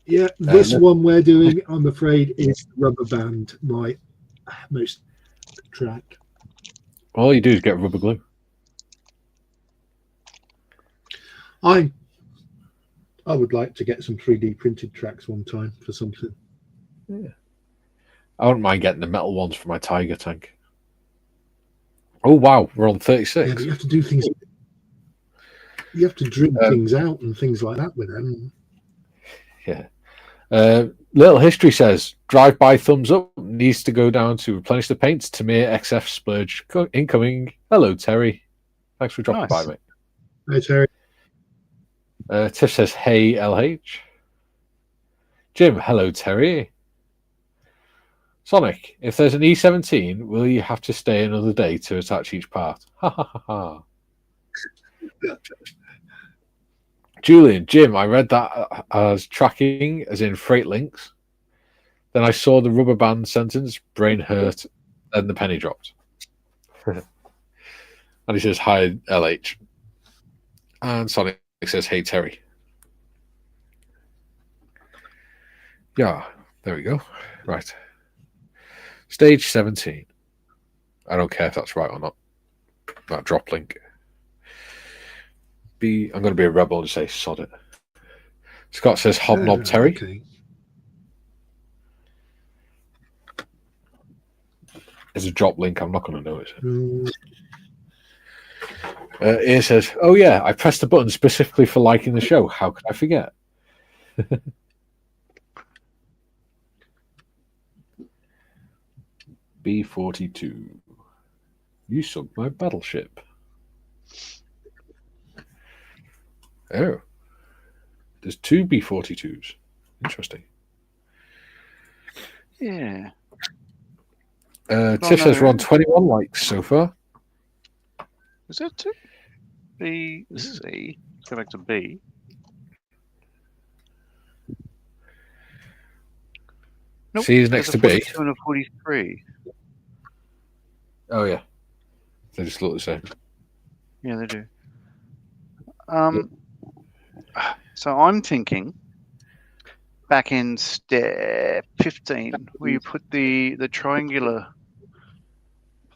Yeah, this one we're doing, I'm afraid, is rubber band, my most track. All you do is get rubber glue. I would like to get some 3D printed tracks one time for something. Yeah. I wouldn't mind getting the metal ones for my Tiger tank. Oh, wow. We're on 36. Yeah, but you have to do things. You have to drill things out and things like that with them. Yeah. Little History says, drive-by thumbs up needs to go down to replenish the paints. Tamir XF Splurge incoming. Hello, Terry. Thanks for dropping by, mate. Hi, Terry. Tiff says, hey, LH. Jim, hello, Terry. Sonic, if there's an E17, will you have to stay another day to attach each part? Ha ha ha ha. Julian, Jim, I read that as tracking, as in freight links. Then I saw the rubber band sentence, brain hurt, then the penny dropped. And he says, hi, LH. And Sonic says, hey, Terry. Yeah, there we go. Right. Stage 17. I don't care if that's right or not. That drop link. I'm going to be a rebel and say sod it. Scott says hobnob Terry. Okay. There's a drop link. I'm not going to notice it. Ian says, oh yeah, I pressed the button specifically for liking the show. How could I forget? B-42. You sunk my battleship. Oh. There's two B-42s. Interesting. Yeah. Tiff says we're on 21 likes so far. Is that two? B. This is E. Let's go back to B. Nope. C is next to B. 42 and a 43. Oh, yeah. They just look the same. Yeah, they do. So I'm thinking back in step 15, where you put the triangular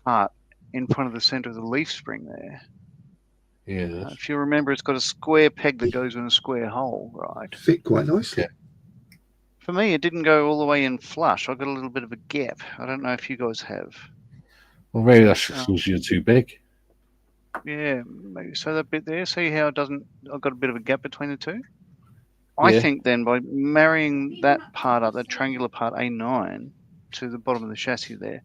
part in front of the center of the leaf spring there. Yeah. If you remember, it's got a square peg that goes in a square hole, right? Fit quite nicely. Yeah. For me, it didn't go all the way in flush. I got a little bit of a gap. I don't know if you guys have. Well, maybe that's because you're too big. Yeah, maybe. So that bit there, see how it doesn't, I've got a bit of a gap between the two? I think then by marrying that part up, that triangular part A9 to the bottom of the chassis there,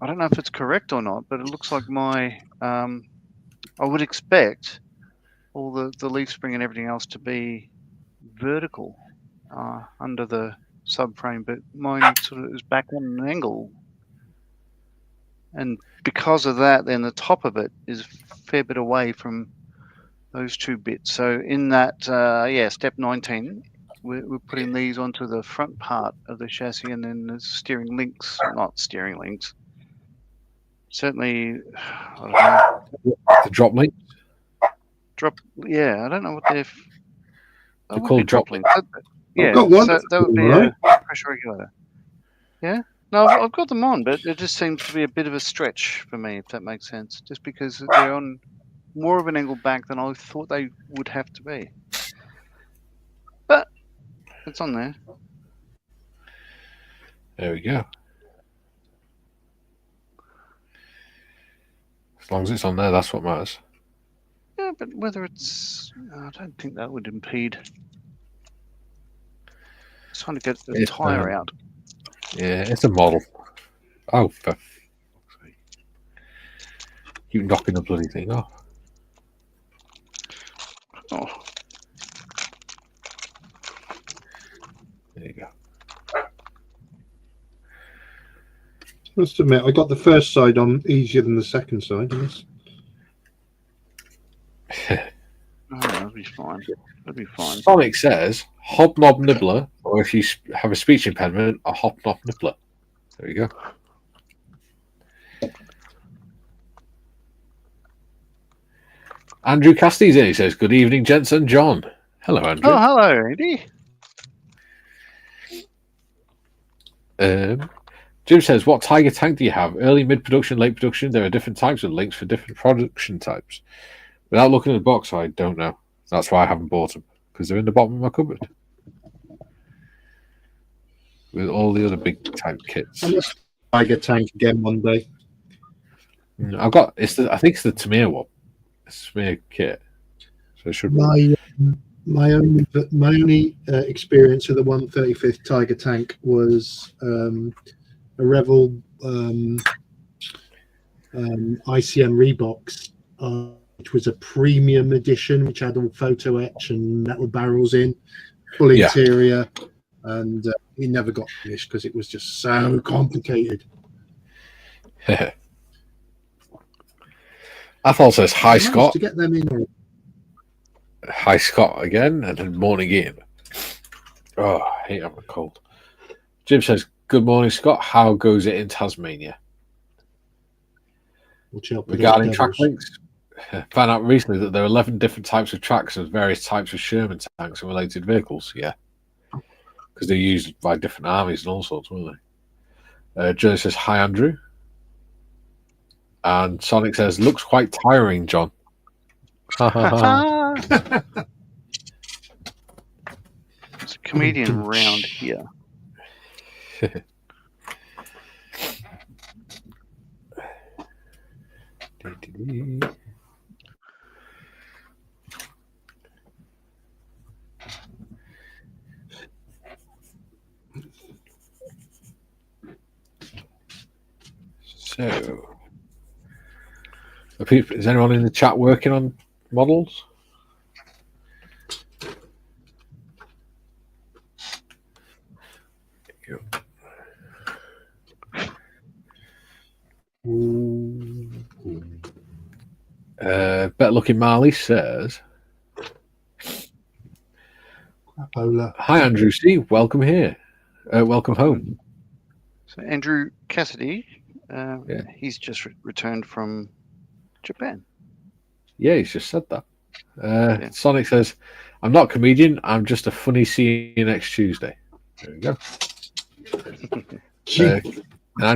I don't know if it's correct or not, but it looks like my, I would expect all the leaf spring and everything else to be vertical under the subframe, but mine sort of is back on an angle. And because of that, then the top of it is a fair bit away from those two bits. So in that, step 19, we're putting these onto the front part of the chassis, and then the steering links, not steering links. Certainly, I don't know. The drop link? Yeah, I don't know what they're called drop links. Yeah, got one. So that would be a pressure regulator. Yeah? No, I've got them on, but it just seems to be a bit of a stretch for me, if that makes sense. Just because they're on more of an angle back than I thought they would have to be. But it's on there. There we go. As long as it's on there, that's what matters. Yeah, but whether it's... I don't think that would impede. Just trying to get the tyre out. Yeah, it's a model. Oh, for fuck's sake. Keep knocking the bloody thing off. Oh. There you go. must admit, I got the first side on easier than the second side. Yes. Oh, that'll be fine. That'll be fine. Sonic says hobnob nibbler, or if you have a speech impediment, a hobnob nibbler. There you go. Andrew Casty's in. He says, "Good evening, gents and John." Hello, Andrew. Oh, hello, Andy. Jim says, "What Tiger tank do you have? Early, mid-production, late production? There are different types of links for different production types. Without looking at the box, I don't know. That's why I haven't bought them, because they're in the bottom of my cupboard with all the other big type kits." I must Tiger tank again one day. I've got I think it's the Tamir one. It's Tamir kit, so it should be. My only experience of the 135th Tiger tank was a Revel ICM Reeboks, which was a premium edition, which had all photo etch and metal barrels in, full interior, and it never got finished because it was just so complicated. Athol says, "Hi, Scott." To get them in. Hi, Scott again, and then morning Ian. Oh, I hate having a cold. Jim says, "Good morning, Scott. How goes it in Tasmania?" Regarding track links, found out recently that there are 11 different types of tracks and various types of Sherman tanks and related vehicles. Yeah, because they're used by different armies and all sorts, weren't they? Joe says, "Hi, Andrew." And Sonic says, "Looks quite tiring, John." Ha ha ha. It's a comedian round here. So, is anyone in the chat working on models? Better looking Marley says, "Hi, Andrew C. Welcome here. Welcome home." So Andrew Cassidy, he's just returned from Japan. Yeah, he's just said that. Sonic says, "I'm not a comedian. I'm just a funny see you next Tuesday." There we go. And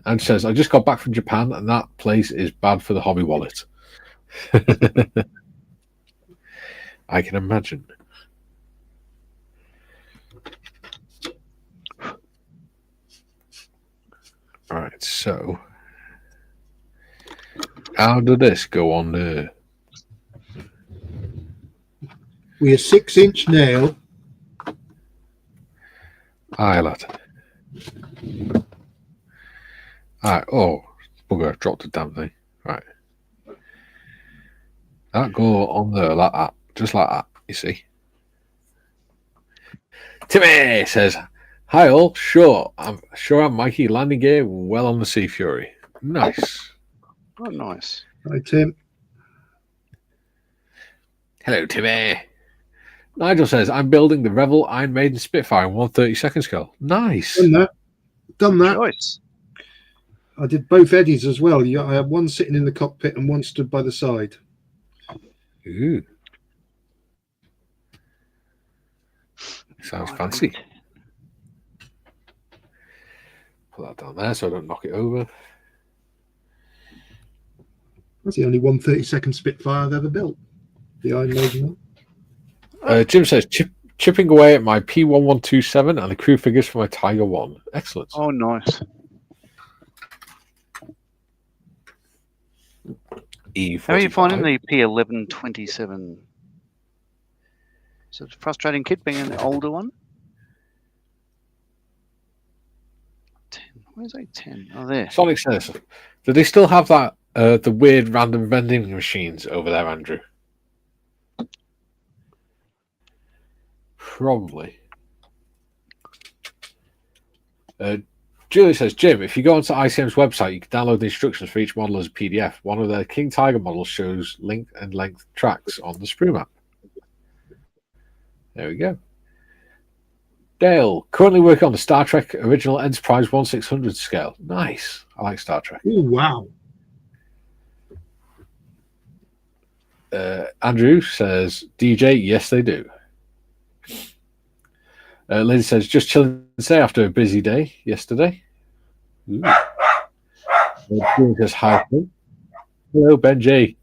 Andrew says, "I just got back from Japan, and that place is bad for the hobby wallet." I can imagine. All right, so how did this go on there? With a 6-inch nail. Aye, lad. Alright, oh, bugger, dropped the damn thing. Right. That go on there like that, just like that, you see. Timmy says, "Hi all, sure I'm Mikey, landing gear well on the Sea Fury." Nice. Oh, nice. Hi, Tim. Hello, Timmy. Nigel says, "I'm building the Revel Iron Maiden Spitfire in 1/32 scale." Nice. Done that. Choice. I did both eddies as well. I had one sitting in the cockpit and one stood by the side. Ooh. Sounds fancy. Put that down there so I don't knock it over. That's the only 1/32 Spitfire I've ever built. The Iron Maiden one. Jim says, chipping away at my P1127 and the crew figures for my Tiger 1. Excellent. Oh, nice. E45. How are you finding the P1127? Is it a frustrating kit being an older one? 10. Where's A10? Oh, there. Sonic says, "Do they still have that the weird random vending machines over there, Andrew?" Probably. Julie says, Jim, if you go onto ICM's website, you can download the instructions for each model as a PDF. One of their King Tiger models shows length and length tracks on the sprue map. There we go. Dale, currently working on the Star Trek Original Enterprise 1600 scale. Nice. I like Star Trek. Oh, wow. Andrew says, DJ, yes, they do. Lynn says, just chilling today after a busy day yesterday. June says, hi. Hello, Ben J.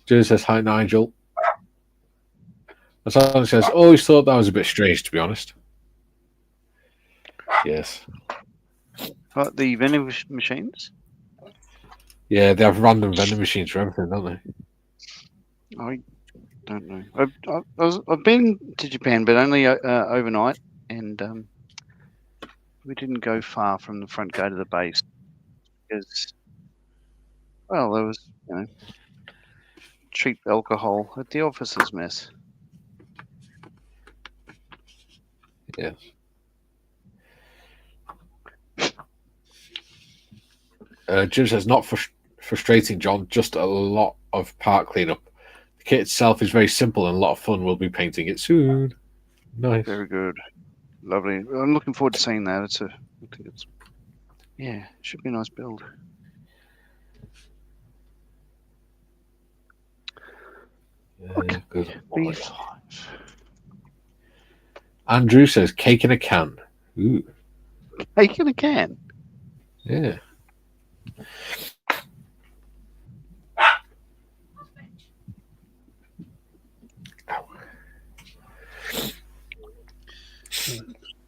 June says, hi, Nigel. And someone says, always thought that was a bit strange, to be honest. Yes. The vending machines? Yeah, they have random vending machines for everything, don't they? I don't know. I've been to Japan, but only overnight, and we didn't go far from the front gate of the base because, well, there was cheap alcohol at the officers' mess. Yes. Jim says, not frustrating, John, just a lot of part cleanup. The kit itself is very simple and a lot of fun. We'll be painting it soon. Nice. Very good. Lovely. I'm looking forward to seeing that. I think it's, yeah, it should be a nice build. Okay. Good. B5. Andrew says, cake in a can. Ooh. Cake in a can? Yeah.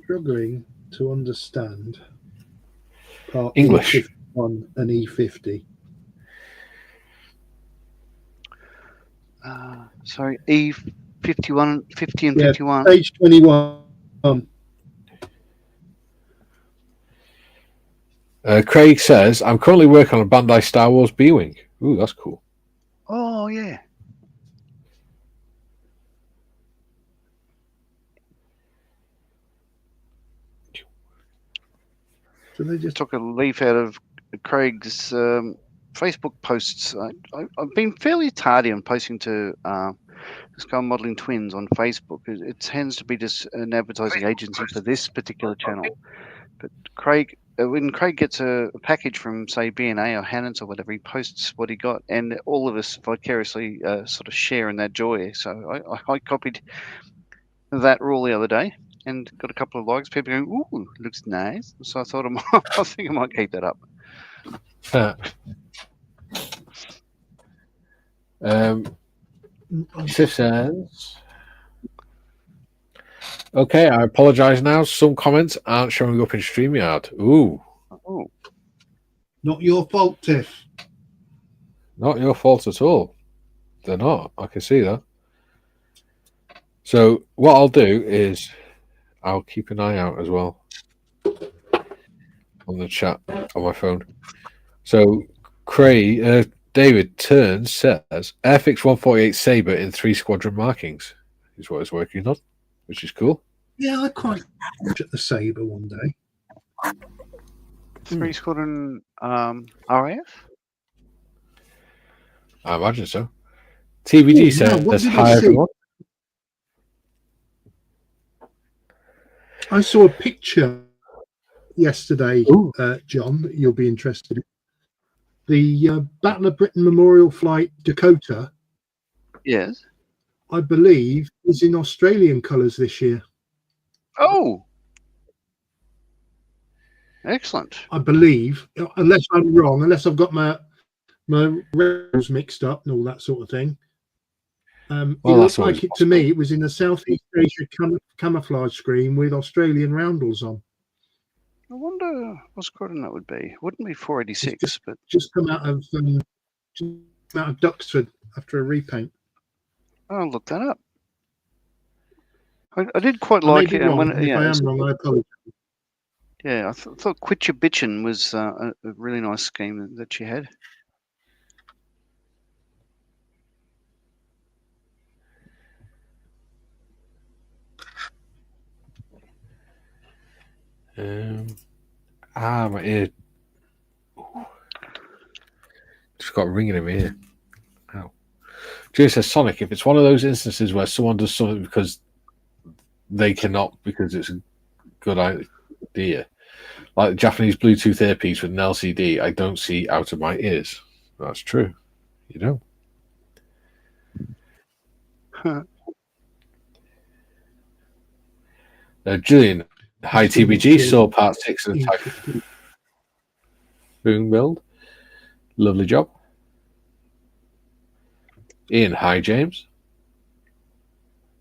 Struggling to understand part English. E51 and E50. Sorry, E51, 50 and 51. Page 21. Craig says, I'm currently working on a Bandai Star Wars B-Wing. Ooh, that's cool. Oh, yeah. So they just took a leaf out of Craig's Facebook posts. I've been fairly tardy on posting to Sky Modelling Twins on Facebook. It tends to be just an advertising agency for this particular channel. But Craig, when Craig gets a package from, say, B&A or Hannon's or whatever, he posts what he got, and all of us vicariously sort of share in that joy. So I copied that rule the other day and got a couple of likes. People going, "Ooh, looks nice." So I thought I think I might keep that up. Tiff says, okay, I apologize now. Some comments aren't showing up in StreamYard. Ooh. Oh. Not your fault, Tiff. Not your fault at all. They're not. I can see that. So what I'll do is I'll keep an eye out as well on the chat on my phone. So David Turns says Airfix 148 Sabre in 3 squadron markings is what it's working on, which is cool. Yeah, I quite looked at the Sabre one day. 3 squadron RAF? I imagine so. TBG says, hi everyone. I saw a picture yesterday, John, that you'll be interested in. The Battle of Britain Memorial Flight Dakota, yes, I believe, is in Australian colours this year. Oh, excellent. I believe, unless I'm wrong, unless I've got my rails mixed up and all that sort of thing. It looked like it to me. It was in a Southeast Asia camouflage screen with Australian roundels on. I wonder what squadron that would be. It wouldn't be 486, but just come out of Duxford after a repaint. I'll look that up. I did quite like it. If I am wrong, I apologize. Yeah, I thought Quit Your Bitchin' was a really nice scheme that she had. My ear. Just got a ringing in my ear. Ow. Julie says, Sonic, if it's one of those instances where someone does something because they cannot, because it's a good idea, like the Japanese Bluetooth earpiece with an LCD, I don't see out of my ears. That's true. You don't. Julian, hi TBG, saw part 6 of the Typhoon build. Lovely job. Ian, hi James.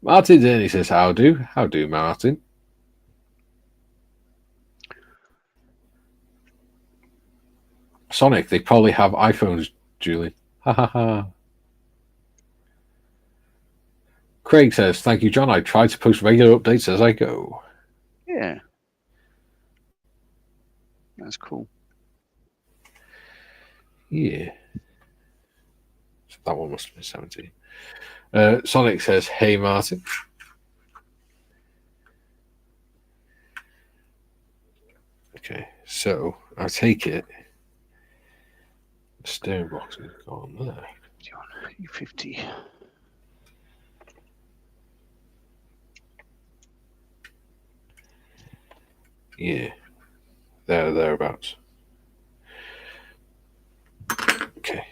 Martin's in, he says, how do, Martin? Sonic, they probably have iPhones, Julian. Ha ha ha. Craig says, thank you, John. I try to post regular updates as I go. Yeah. That's cool. Yeah. So that one must have been 17. Sonic says, hey, Martin. Okay, so I take it. The steering box is gone there. 50. Yeah, thereabouts. Okay.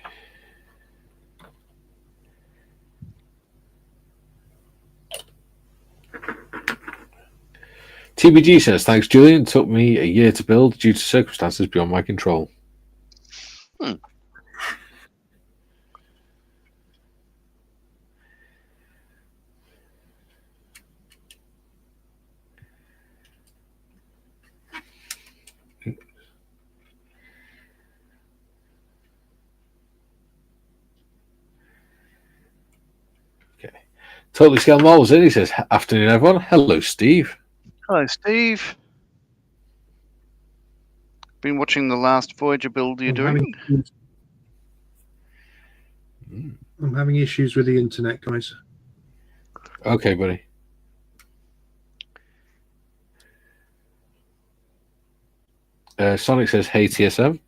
TBG says, thanks, Julian. It took me a year to build due to circumstances beyond my control. Totally Scale Moles in. He says, afternoon, everyone. Hello, Steve. Hello, Steve. Been watching the last Voyager build you're doing? I'm having issues with the internet, guys. Okay, buddy. Sonic says, hey, TSM.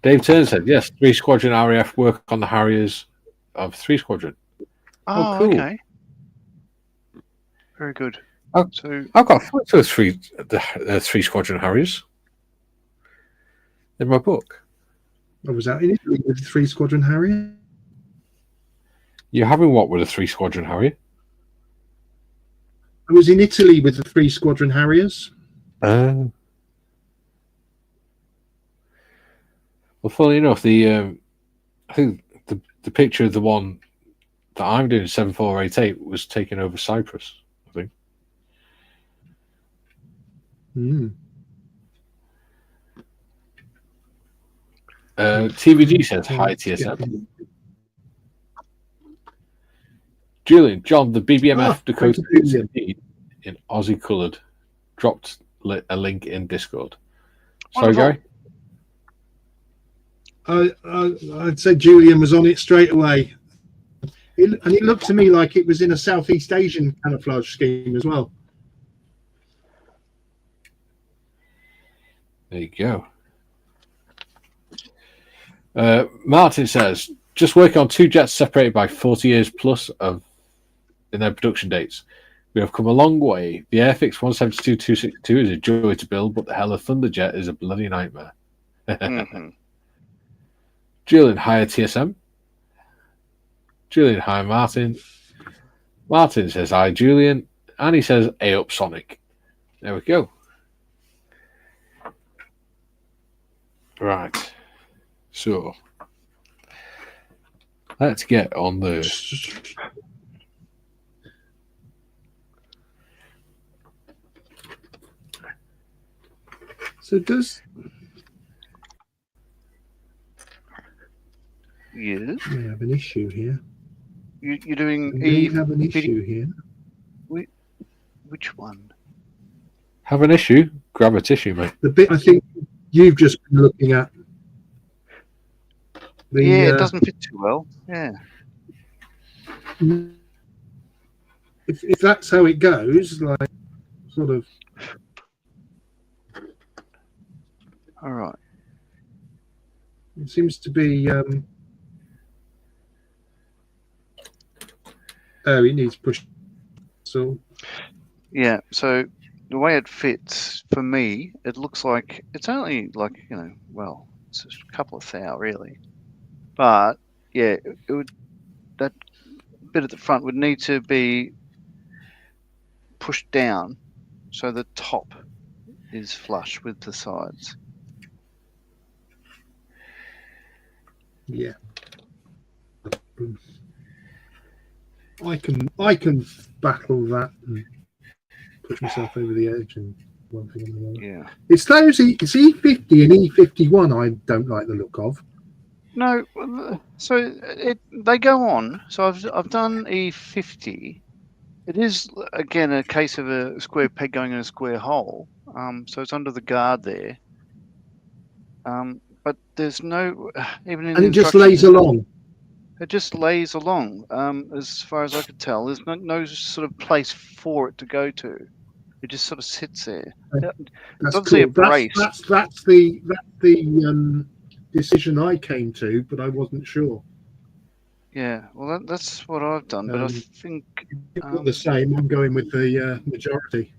Dave Turner said, yes, 3 Squadron RAF work on the Harriers of 3 Squadron. Oh, cool. Okay. Very good. So I've got photos of the 3 Squadron Harriers in my book. I was out in Italy with the 3 Squadron Harrier. You're having what with a 3 Squadron Harrier? I was in Italy with the 3 Squadron Harriers. Well, funny enough, I think the picture of the one that I'm doing, 7488, was taken over Cyprus, I think. TVG says, hi, TSM. Julian, John, the BBMF Dakota is indeed in Aussie coloured. Dropped a link in Discord. Sorry, Gary? I'd say Julian was on it straight away. And it looked to me like it was in a Southeast Asian camouflage scheme as well. There you go. Martin says, just working on 2 jets separated by 40 years plus in their production dates. We have come a long way. The Airfix 172-262 is a joy to build, but the Hella Thunderjet is a bloody nightmare. Julian, hi TSM. Julian, hi Martin. Martin says, hi Julian. And he says, A up Sonic. There we go. Right. So, let's get on the... So does... Yes. We have an issue here. You're doing We have an issue here. Which one? Have an issue? Grab a tissue, mate. The bit I think you've just been looking at. It doesn't fit too well. Yeah. if that's how it goes, like sort of. All right. It seems to be. Oh, it needs push. So. Yeah. So the way it fits for me, it looks like it's only like well, it's just a couple of thou really, but yeah, it would that bit at the front would need to be pushed down so the top is flush with the sides. Yeah. I can battle that and push myself over the edge and one thing and another. Yeah. It's those it's E50 and E51 I don't like the look of. No, so they go on. So I've done E50. It is again a case of a square peg going in a square hole. So it's under the guard there. But there's no even in And the it just instructions, lays along. It just lays along. As far as I could tell, there's no sort of place for it to go to. It just sort of sits there. That's It's obviously cool. a brace. That's the decision I came to, but I wasn't sure. Yeah, well, that's what I've done. But I think the same. I'm going with the majority.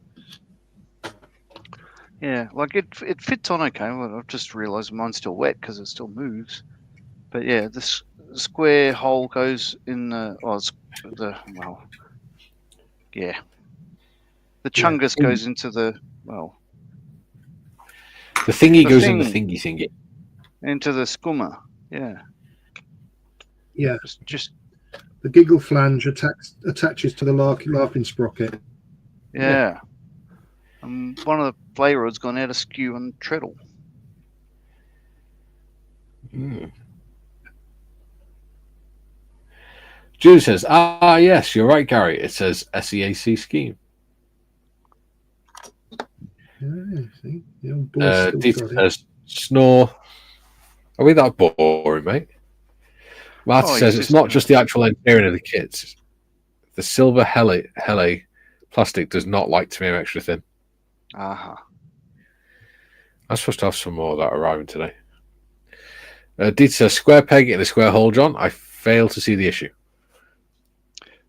Yeah, like it fits on okay. Well, I've just realised mine's still wet because it still moves. But yeah, this square hole goes in the yeah. The chungus goes into the the thingy goes in the thingy. Into the scummer. Yeah. Yeah. Just the giggle flange attaches to the larping sprocket. Yeah. And one of the play rod's gone out askew on the treadle. Jude says, yes, you're right, Gary. It says SEAC scheme. Yeah, see? Dieter says, snore. Are we that boring, mate? Marty says, it's not just the actual engineering of the kits. The silver Hele plastic does not like to be extra thin. Uh-huh. I'm supposed to have some more of that arriving today. Dieter says, square peg in a square hole, John. I fail to see the issue.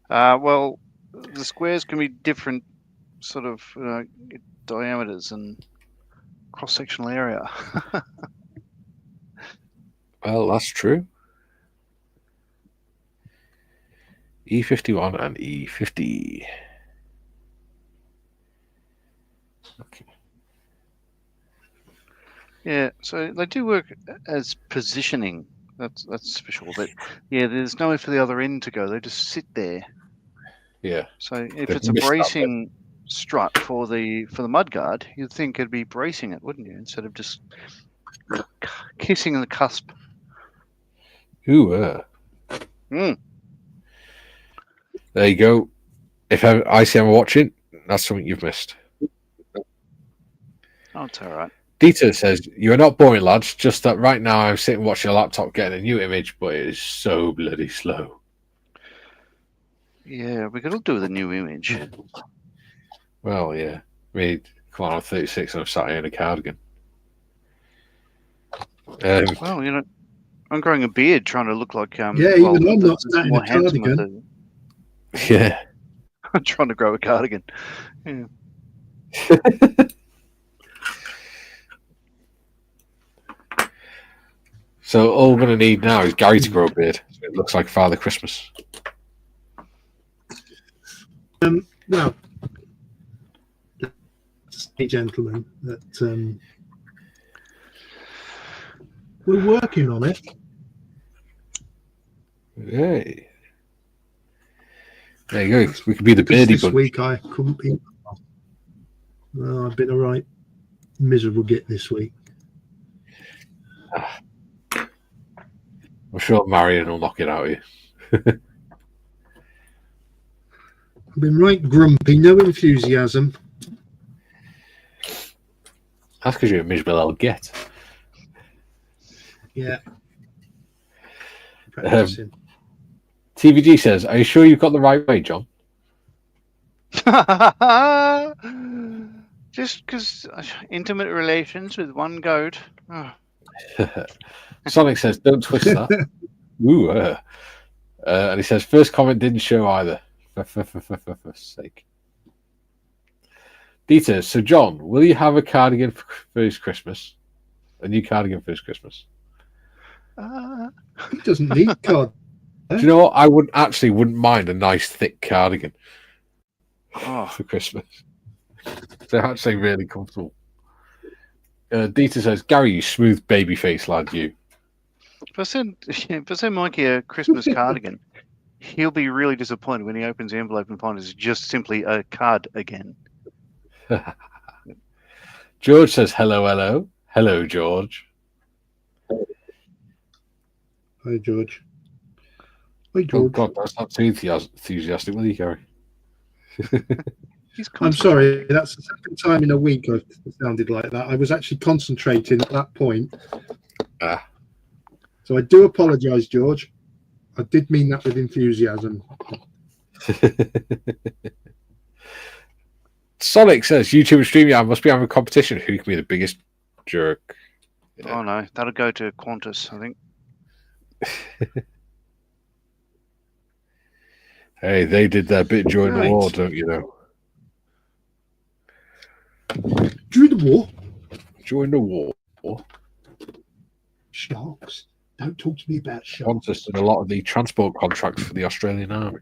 Well, the squares can be different sort of diameters and cross-sectional area. Well, that's true. E51 and E50. Okay. Yeah, so they do work as positioning. That's for sure. But yeah, there's nowhere for the other end to go. They just sit there. Yeah. So if it's a bracing strut for the mudguard, you'd think it'd be bracing it, wouldn't you? Instead of just kissing the cusp. Ooh. There you go. If ICM are watching, that's something you've missed. Oh, it's all right. Dieter says, you're not boring, lads. Just that right now I'm sitting watching a laptop getting a new image, but it is so bloody slow. Yeah, we could all do with a new image. Well, yeah. I mean, come on, I'm 36 and I'm sat here in a cardigan. Well, I'm growing a beard trying to look like... even I'm not sat in a cardigan. Yeah. I'm trying to grow a cardigan. Yeah. So all we're going to need now is Gary to grow a beard. It looks like Father Christmas. Well, hey, gentlemen, that we're working on it. Hey. There you go. We could be the beardy bunch. This week I couldn't be. Well, I've been a right miserable git this week. I'm sure Marion will knock it out of you. I've been right grumpy, no enthusiasm. That's because you're a miserable old git. Yeah. TVG says, are you sure you've got the right way, John? Just because intimate relations with one goat. Oh. Sonic says, "Don't twist that." Ooh, and he says, "First comment didn't show either." For sake. Dieter, so John, will you have a cardigan for his Christmas? A new cardigan for his Christmas? He doesn't need card. Do you know what? I wouldn't mind a nice thick cardigan for Christmas. They're actually really comfortable. Dieter says, "Gary, you smooth baby face lad, you." If I send Mikey a Christmas cardigan, he'll be really disappointed when he opens the envelope and finds it's just simply a card again. George says, "Hello, hello. Hello, George." Hi, George. Hi, Oh, George. God, that's not too enthusiastic, will you, Gary? I'm sorry, that's the second time in a week I've sounded like that. I was actually concentrating at that point. So I do apologise, George. I did mean that with enthusiasm. Sonic says, "YouTube and StreamYard must be having a competition. Who can be the biggest jerk?" Yeah. Oh, no. That'll go to Qantas, I think. Hey, they did their bit during the war, don't you know? During the war? During the war. Sharks? Don't talk to me about sharks. Qantas did a lot of the transport contracts for the Australian Army.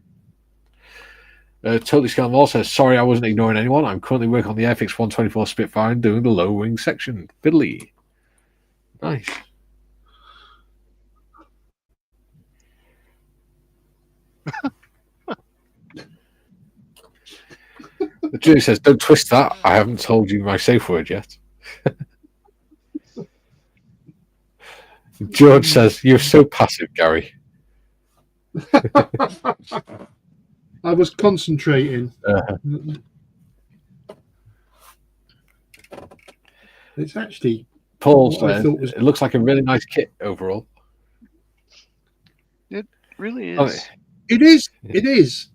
Totally Scale Mall says, "Sorry, I wasn't ignoring anyone. I'm currently working on the Airfix 124 Spitfire and doing the low wing section. Fiddly." Nice. Julie says, "Don't twist that. I haven't told you my safe word yet." George says, "You're so passive, Gary." I was concentrating. It's actually Paul says, "It looks like a really nice kit overall." It really is. It is. It is.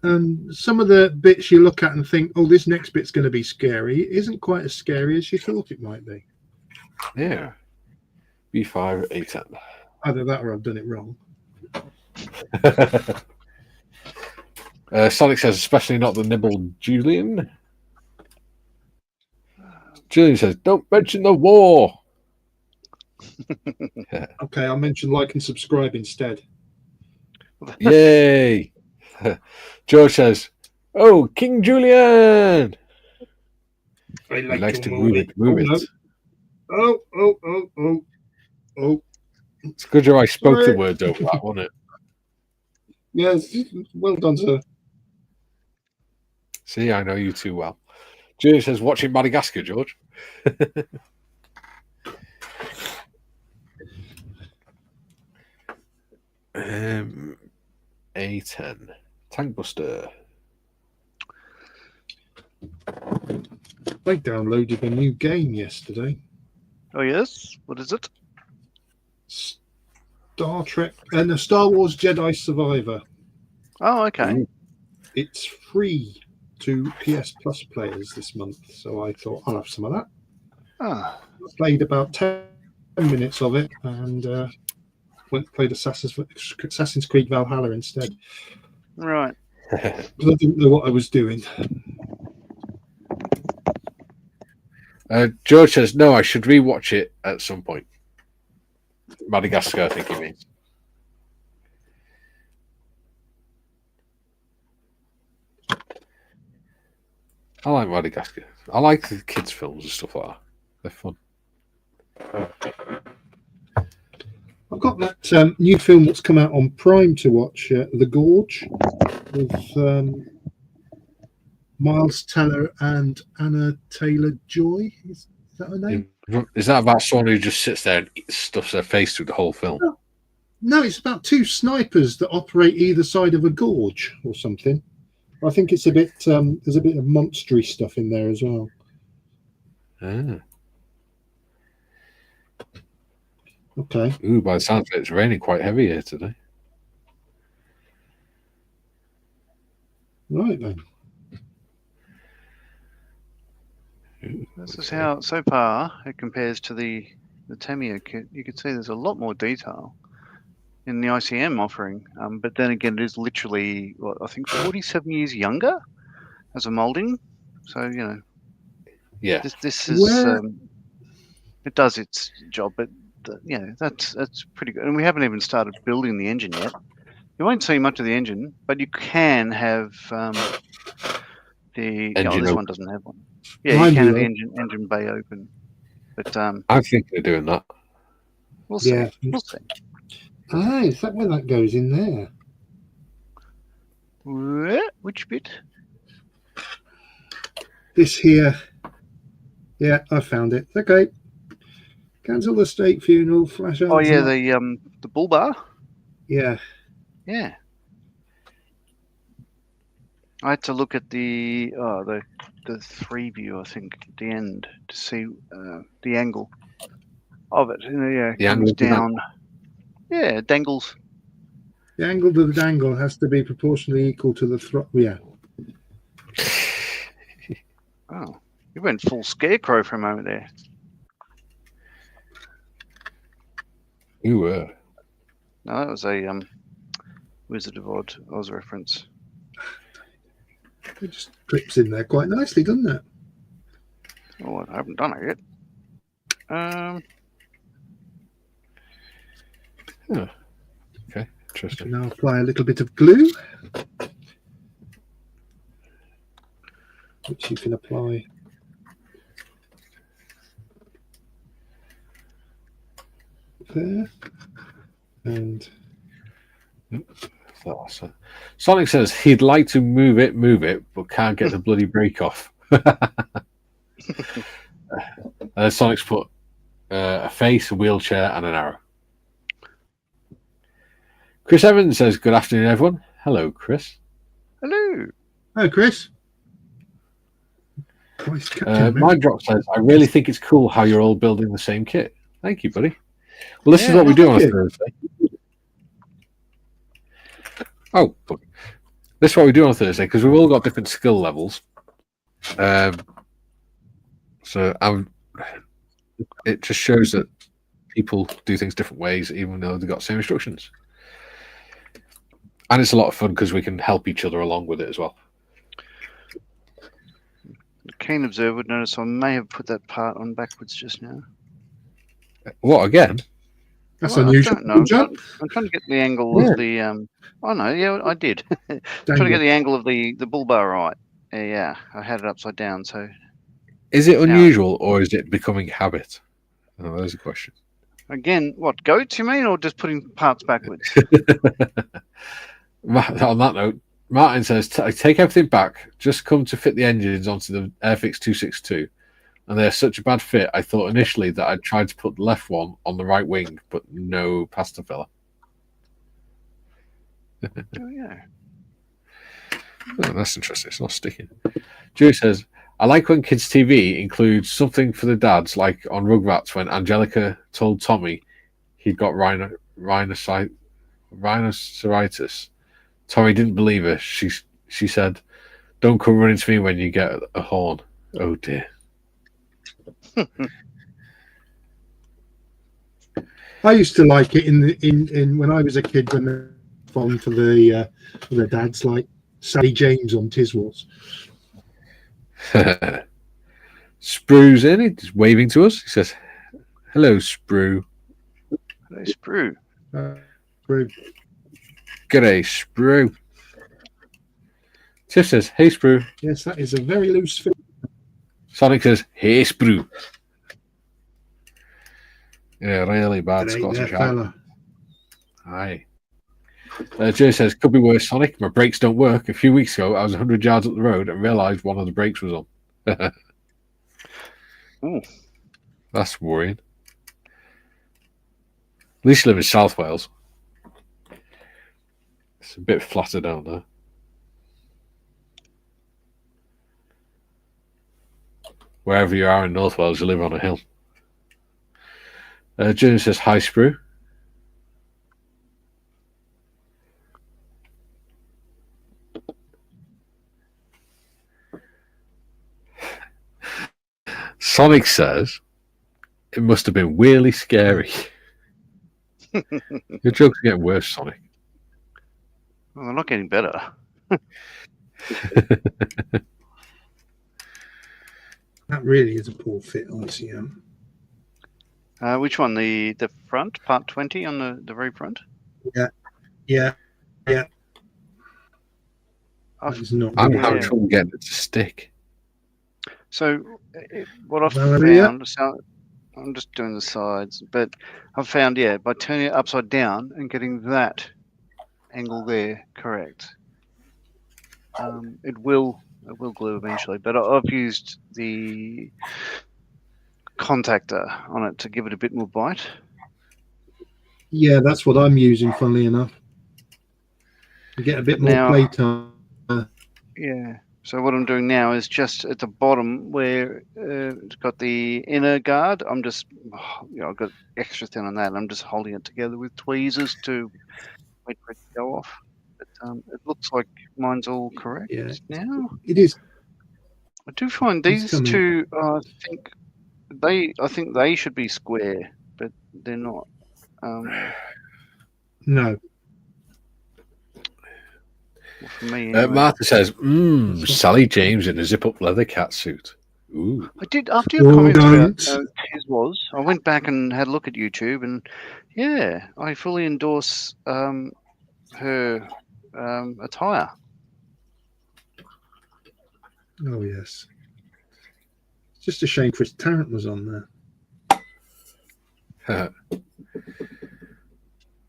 Some of the bits you look at and think, "Oh, this next bit's going to be scary." It isn't quite as scary as you thought it might be. Yeah. B5 A10. Either that or I've done it wrong. Sonic says, "Especially not the nibble, Julian." Julian says, "Don't mention the war." Okay, I'll mention like and subscribe instead. Yay. George says, "Oh, King Julian." He likes to move it. No. Oh. It's good I spoke the words over that, wasn't it? Yes, well done, sir. See, I know you too well. Julian says, "Watching Madagascar, George." A10. Tank Buster. I downloaded a new game yesterday. Oh, yes? What is it? Star Wars Jedi Survivor. Oh, okay. It's free to PS Plus players this month, so I thought I'll have some of that. I played about 10 minutes of it and played Assassin's Creed Valhalla instead. Right. Because I didn't know what I was doing. George says, "No, I should rewatch it at some point." Madagascar, I think he means. I like Madagascar. I like the kids' films and stuff like that. They're fun. I've got that new film that's come out on Prime to watch, The Gorge, with Miles Teller and Anna Taylor-Joy. Is that her name? Is that about someone who just sits there and stuffs their face through the whole film? No, it's about two snipers that operate either side of a gorge or something. I think it's a bit. There's a bit of monstery stuff in there as well. Okay. Ooh, by the sounds of it, it's raining quite heavy here today. Right then. This is how, so far, it compares to the Tamiya kit. You can see there's a lot more detail in the ICM offering. But then again, it is literally, what, I think 47 years younger as a molding. So, you know, Yeah. this is, it does its job, but, you know, that's pretty good. And we haven't even started building the engine yet. You won't see much of the engine, but you can have this Engine one doesn't have one. Yeah, you can have the engine bay open. But I think they're doing that. We'll see. Yeah. We'll see. Ah, is that where that goes in there? Which bit? This here. Yeah, I found it. Okay. Cancel the state funeral. Flash out. Oh yeah, the bull bar. Yeah. Yeah. I had to look at the 3 view, I think, at the end to see the angle of it. Yeah, it comes down. Yeah, it dangles. The angle to the dangle has to be proportionally equal to the throttle. Yeah. Oh, you went full scarecrow for a moment there. You were. No, that was a Wizard of Oz reference. It just clips in there quite nicely, doesn't it? Oh, I haven't done it yet. Okay, interesting. Now apply a little bit of glue, which you can apply. There. And Sonic says he'd like to move it, but can't get the bloody brake off. Sonic's put a face, a wheelchair, and an arrow. Chris Evans says, "Good afternoon, everyone." Hello, Chris. Hello. Hi, Chris. Mind Drop says, "I really think it's cool how you're all building the same kit." Thank you, buddy. Well, this is what we do on a Thursday. Oh, this is what we do on a Thursday because we've all got different skill levels. It just shows that people do things different ways, even though they've got the same instructions. And it's a lot of fun because we can help each other along with it as well. The keen observer would notice I may have put that part on backwards just now. What, again? That's unusual. I'm trying to get the angle of the. Oh no, yeah, I did. Trying to get the angle of the bull bar right. Yeah, I had it upside down. So, is it unusual or is it becoming habit? Oh, there's a question. Again, what goats you mean, or just putting parts backwards? On that note, Martin says, "Take everything back. Just come to fit the engines onto the Airfix 262." And they're such a bad fit, I thought initially that I'd tried to put the left one on the right wing, but no pasta filler. Oh, yeah. Oh, that's interesting. It's not sticking. Julie says, "I like when kids' TV includes something for the dads, like on Rugrats when Angelica told Tommy he'd got rhinoceros. Tommy didn't believe her. She said, 'Don't come running to me when you get a horn.' Oh, dear." I used to like it in when I was a kid when they're fond for the dads, like Sally James on Tiswalls. Sprue's in. He's waving to us. He says, "Hello, Sprue." Hello, Sprue. Sprue. G'day, Sprue. Tiff says, "Hey, Sprue." Yes, that is a very loose fit. Sonic says, "Hey, Sprue." Yeah, really bad Scottish accent. Aye. Jay says, "Could be worse, Sonic. My brakes don't work. A few weeks ago, I was 100 yards up the road and realised one of the brakes was on." Ooh. That's worrying. At least you live in South Wales. It's a bit flatter down there. Wherever you are in North Wales, you live on a hill. June says, "Hi, Sprue." Sonic says it must have been really scary. Your jokes are getting worse, Sonic. Well, they're not getting better. That really is a poor fit, ICM. Which one? The front, part 20 on the very front? Yeah. I've- That is not I'm good. having Yeah. trouble getting it to stick. So what I've Valeria? found, so I'm just doing the sides, but I've found, by turning it upside down and getting that angle there correct, it will glue eventually. But I've used the contactor on it to give it a bit more bite. Yeah, that's what I'm using, funnily enough. To get a bit more Now- play time. Yeah. So what I'm doing now is just at the bottom where it's got the inner guard. I'm just, I've got extra thin on that. And I'm just holding it together with tweezers to wait for it to go off. But it looks like mine's all correct now. It is. I do find It's these coming. two. I think they should be square, but they're not. No. Well, for me, anyway. Martha says, Sally James in a zip-up leather catsuit. Ooh. I did after your Oh, comments about don't. his was. I went back and had a look at YouTube, and yeah, I fully endorse her attire. Oh, yes. It's just a shame Chris Tarrant was on there.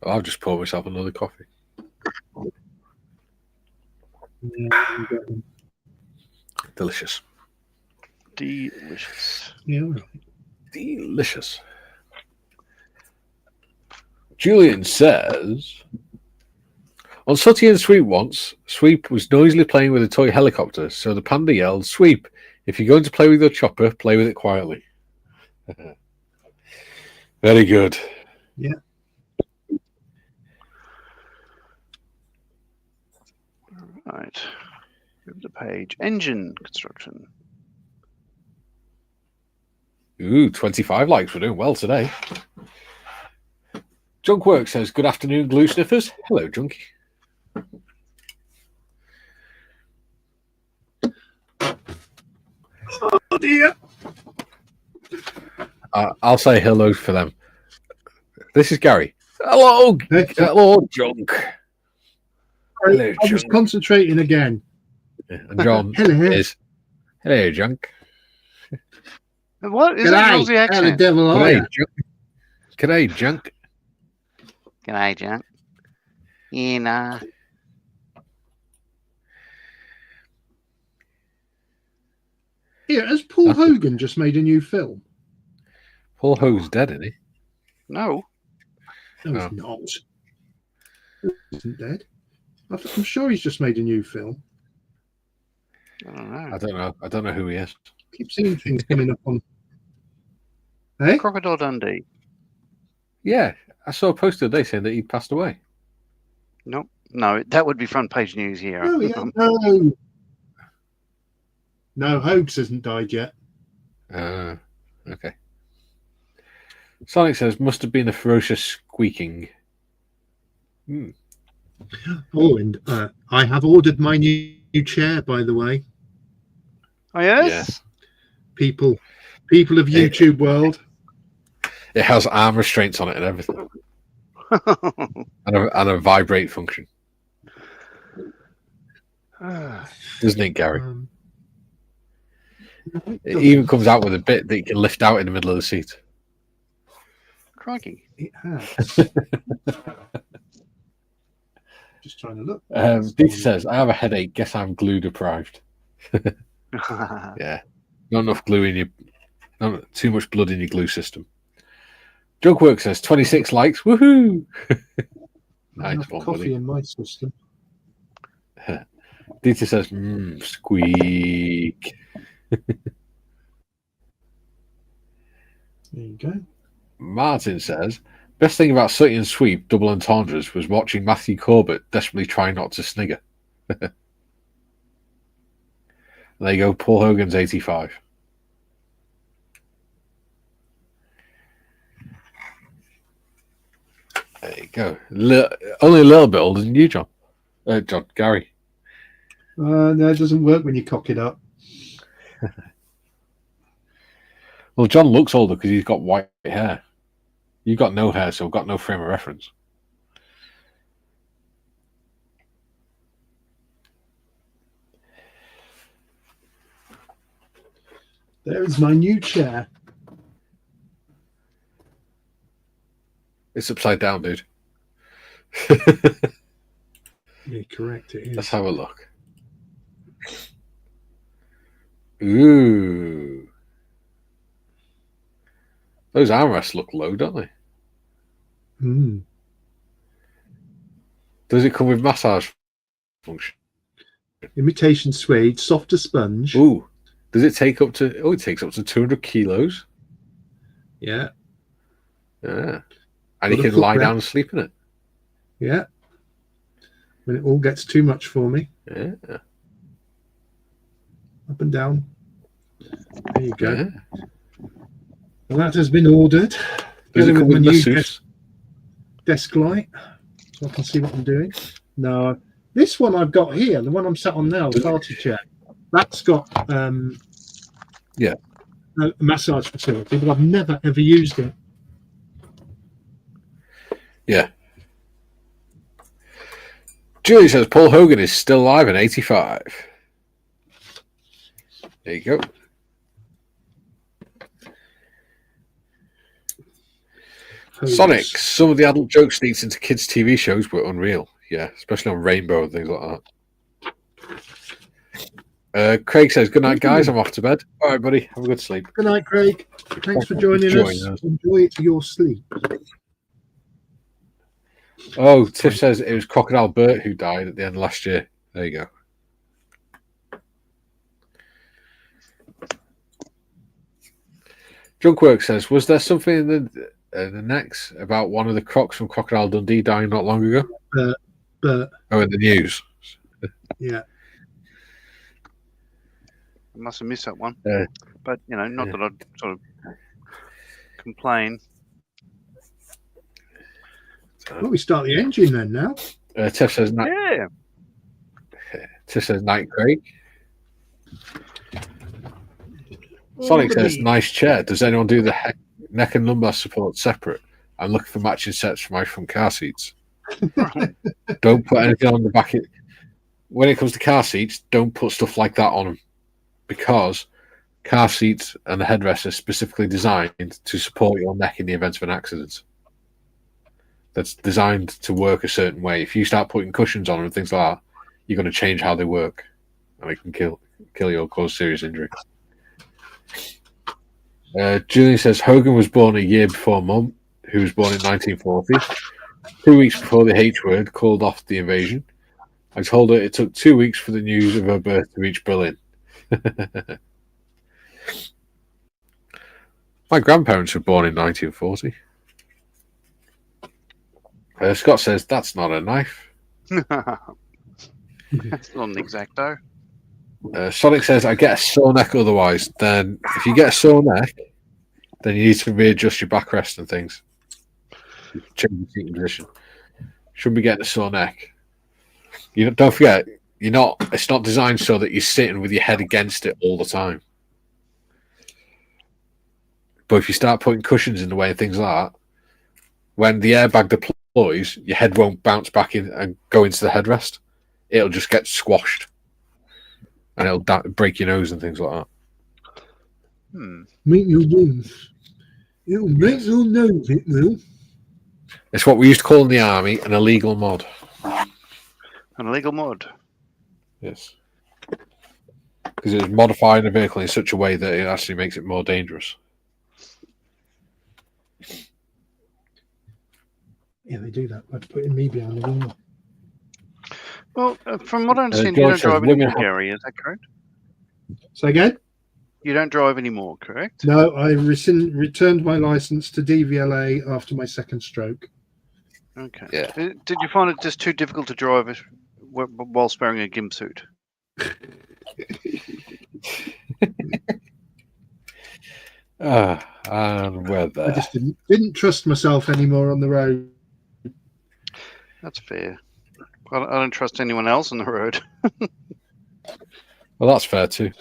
I'll just pour myself another coffee. Yeah, Delicious. Delicious. right. Delicious. Julian says, on Sooty and Sweep once, Sweep was noisily playing with a toy helicopter, so the panda yelled, Sweep, if you're going to play with your chopper, play with it quietly. Very good. Yeah. Right. Move the page. Engine construction. Ooh, 25 likes. We're doing well today. Junkwork says, good afternoon, glue sniffers. Hello, Junkie. Oh, dear. I'll say hello for them. This is Gary. Hello, hello, Junk. Hello, I was Junk. concentrating again. And John Hello. is, hello, Junk. What is that Aussie G'day. How the accent? devil are G'day, you? Junk. G'day, Junk. G'day, Junk. Yeah, nah. Here, has Paul Hogan just made a new film? Paul Ho's dead, isn't he? No. No, he's not. He isn't dead. I'm sure he's just made a new film. I don't know. I don't know. I don't know who he is. Keep seeing things coming up on. Hey? Crocodile Dundee. Yeah, I saw a post today saying that he passed away. Nope. No, that would be front page news here. No, no. No, Hoax hasn't died yet. Okay. Sonic says, must have been a ferocious squeaking. Oh, and I have ordered my new chair, by the way. Oh, yes? Yes. People of YouTube world. It has arm restraints on it and everything. and a vibrate function. Doesn't it, Gary? It even comes out with a bit that you can lift out in the middle of the seat. Crikey. It has. Just trying to look. Dieter says, I have a headache. Guess I'm glue deprived. Yeah. Not enough glue in your... Not too much blood in your glue system. Jugwork says, 26 likes. Woohoo! Nice one, coffee buddy. in my system. Dieter says, squeak. There you go. Martin says, best thing about Sooty and Sweep double entendres was watching Matthew Corbett desperately try not to snigger. There you go, Paul Hogan's 85. There you go. Only a little bit older than you, John. Gary. No, it doesn't work when you cock it up. Well, John looks older because he's got white hair. You've got no hair, so I've got no frame of reference. There is my new chair. It's upside down, dude. Yeah, correct. It is. Let's have a look. Ooh. Those armrests look low, don't they? Mm. Does it come with massage function? Imitation suede, softer sponge. Ooh. Does it take up to... Oh, it takes up to 200 kilos. Yeah. Yeah. And you can lie down and sleep in it. Yeah. When it all gets too much for me. Yeah. Up and down. There you go. Yeah. Well, that has been ordered. Does it come with new masseuse? desk light, so I can see what I'm doing. No, this one I've got here, the one I'm sat on now, the party chair, that's got a massage facility, but I've never ever used it. Yeah. Julie says Paul Hogan is still alive at 85. There you go. Sonic, some of the adult jokes leaked into kids' TV shows were unreal. Yeah, especially on Rainbow and things like that. Craig says, good night, guys. I'm off to bed. All right, buddy. Have a good sleep. Good night, Craig. Thanks for joining us. Enjoy your sleep. Oh, Tiff says it was Crocodile Bert who died at the end of last year. There you go. Junkwork says, was there something in the next about one of the crocs from Crocodile Dundee dying not long ago? But in the news. Yeah. I must have missed that one. But, not that I'd sort of complain. Well, we start the engine then now. Tiff says, Yeah. Tiff says, night, Craig. Sonic says, nice chair. Does anyone do the neck and lumbar support separate? I'm looking for matching sets for my front car seats. Don't put anything on the back. When it comes to car seats, don't put stuff like that on them, because car seats and the headrest are specifically designed to support your neck in the event of an accident. That's designed to work a certain way. If you start putting cushions on and things like that, you're going to change how they work, and it can kill you or cause serious injury. Julian says Hogan was born a year before Mum, who was born in 1940. 2 weeks before the H word called off the invasion. I told her it took 2 weeks for the news of her birth to reach Berlin. My grandparents were born in 1940. Scott says, that's not a knife. That's not an X-Acto. Sonic says, I get a sore neck otherwise. Then if you get a sore neck, then you need to readjust your backrest and things. Change your seating position. Shouldn't be getting a sore neck. Don't forget, it's not designed so that you're sitting with your head against it all the time. But if you start putting cushions in the way and things like that, when the airbag deploys, your head won't bounce back in and go into the headrest. It'll just get squashed. And it'll break your nose and things like that. Make your nose. It'll break your nose, it will. It's what we used to call in the army an illegal mod. An illegal mod? Yes. Because it was modifying a vehicle in such a way that it actually makes it more dangerous. Yeah, they do that by putting me behind the wheel. Well, from what I understand, you don't drive anymore, Gary, is that correct? Say again? You don't drive anymore, correct? No, I returned my license to DVLA after my second stroke. Okay. Yeah. Did you find it just too difficult to drive whilst wearing a gimp suit? And we're there. I just didn't trust myself anymore on the road. That's fair. I don't trust anyone else on the road. Well, that's fair too.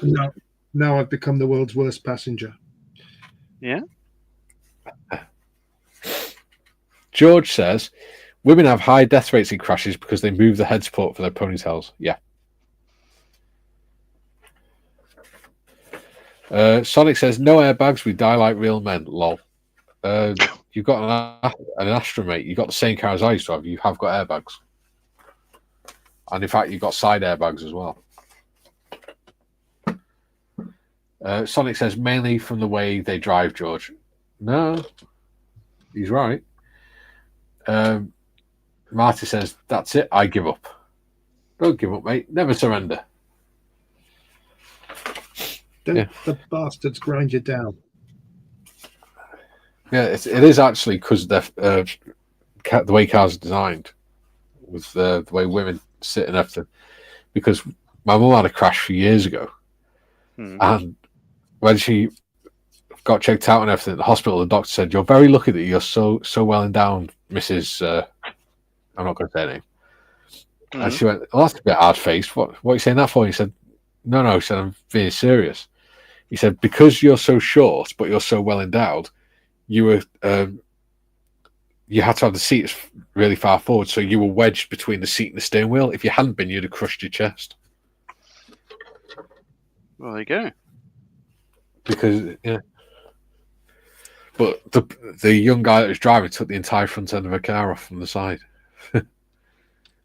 Now I've become the world's worst passenger. Yeah. George says, women have high death rates in crashes because they move the head support for their ponytails. Yeah. Sonic says, no airbags, we die like real men. Lol. You've got an Astra, mate. You've got the same car as I used to have. You have got airbags. And in fact, you've got side airbags as well. Sonic says, mainly from the way they drive, George. No, he's right. Marty says, that's it. I give up. Don't give up, mate. Never surrender. Don't the bastards grind you down. Yeah, it is actually because the way cars are designed, with the way women sit and everything. Because my mum had a crash a few years ago, and when she got checked out and everything at the hospital, the doctor said, "You're very lucky that you're so well endowed, Mrs." I'm not going to say her name. And she went, "Well, that's a bit hard faced. What are you saying that for?" And he said, "No." He said, "I'm being serious." He said, "Because you're so short, but you're so well endowed, you were you had to have the seats really far forward, so you were wedged between the seat and the steering wheel. If you hadn't been, you'd have crushed your chest." Well, there you go. Because but the young guy that was driving took the entire front end of a car off from the side.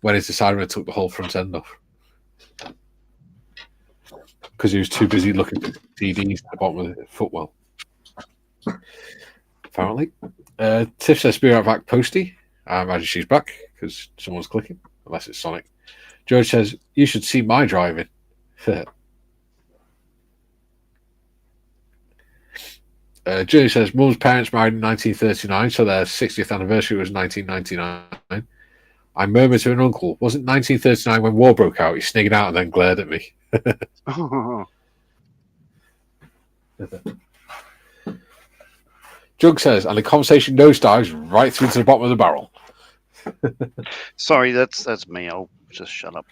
When his decided took the whole front end off because he was too busy looking for CDs at the bottom of the footwell. Apparently, Tiff says, "Be right back, Posty." I imagine she's back because someone's clicking, unless it's Sonic. George says, "You should see my driving." Julie says, "Mum's parents married in 1939, so their 60th anniversary was 1999. I murmured to an uncle, wasn't 1939 when war broke out? He sniggered out and then glared at me." Jug says, "And the conversation nosedives right through to the bottom of the barrel." Sorry, that's me. I'll just shut up.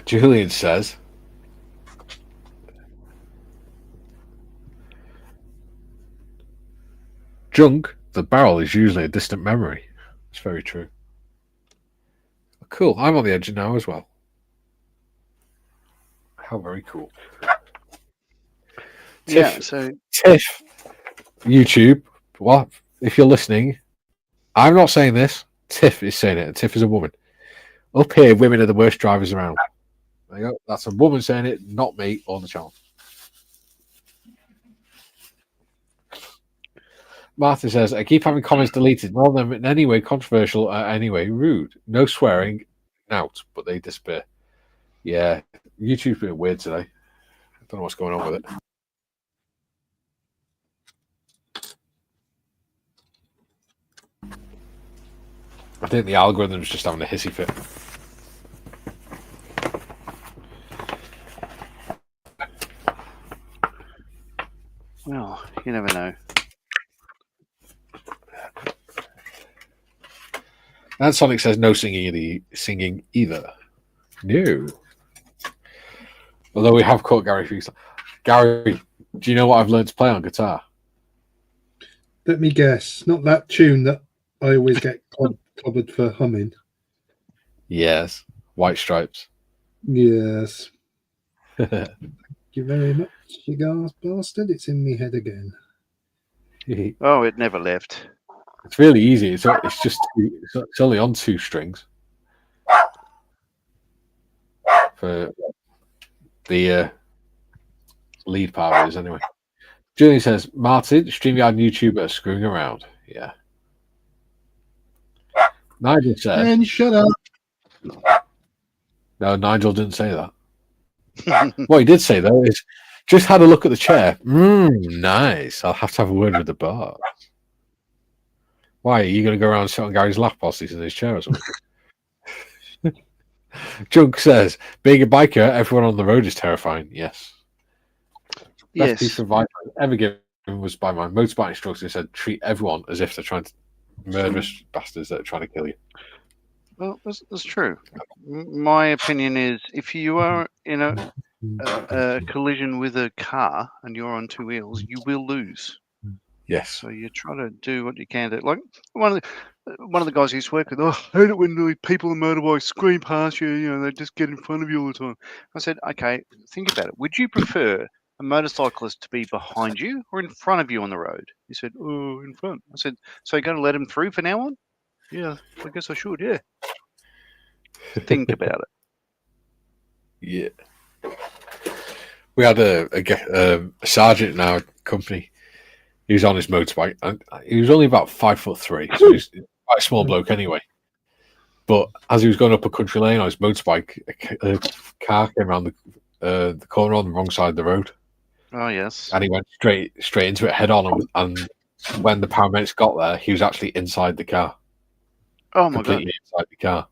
Julian says, "Junk, the barrel is usually a distant memory." It's very true. Cool. I'm on the edge now as well. How very cool. Yeah, Tiff, YouTube, what? If you're listening, I'm not saying this. Tiff is saying it, and Tiff is a woman. Up here, women are the worst drivers around. There you go. That's a woman saying it, not me on the channel. Martha says, "I keep having comments deleted. None of them in any way controversial or anyway rude. No swearing out, but they disappear." Yeah, YouTube's been weird today. I don't know what's going on with it. I think the algorithm's just having a hissy fit. Well, you never know. And Sonic says, "No singing either." No. Although we have caught Gary Fugler. Gary, do you know what I've learned to play on guitar? Let me guess. Not that tune that I always get clobbered for humming. Yes. White Stripes. Yes. Thank you very much, you guys bastard. It's in me head again. Oh, it never left. It's really easy. It's only on 2 strings. For the lead part of it is anyway. Julie says, "Martin, StreamYard YouTuber screwing around." Yeah. Nigel says, "And shut up." No, Nigel didn't say that. What he did say though is, "Just had a look at the chair. Nice. I'll have to have a word with the bar." Why are you going to go around and sit on Gary's lap whilst he's in his chair or something? Junk says, being a biker, everyone on the road is terrifying. Yes. Best piece of advice I've ever given was by my motorbike instructor who said, treat everyone as if they're trying to murderous bastards that are trying to kill you. Well, that's true. My opinion is, if you are in a collision with a car and you're on two wheels, you will lose. Yes. So you try to do what you can do. Like one of the guys who used to work with, I hate it when the people on motorbikes scream past you. You know, they just get in front of you all the time. I said, okay, think about it. Would you prefer a motorcyclist to be behind you or in front of you on the road? He said, oh, in front. I said, so you're going to let him through from now on? Yeah, I guess I should. Yeah. Think about it. Yeah. We had a sergeant in our company. He was on his motorbike, and he was only about 5'3", so he's quite a small bloke anyway. But as he was going up a country lane on his motorbike, a car came around the corner on the wrong side of the road. Oh yes. And he went straight into it head on, and when the paramedics got there, he was actually inside the car. Oh my completely God. inside the car,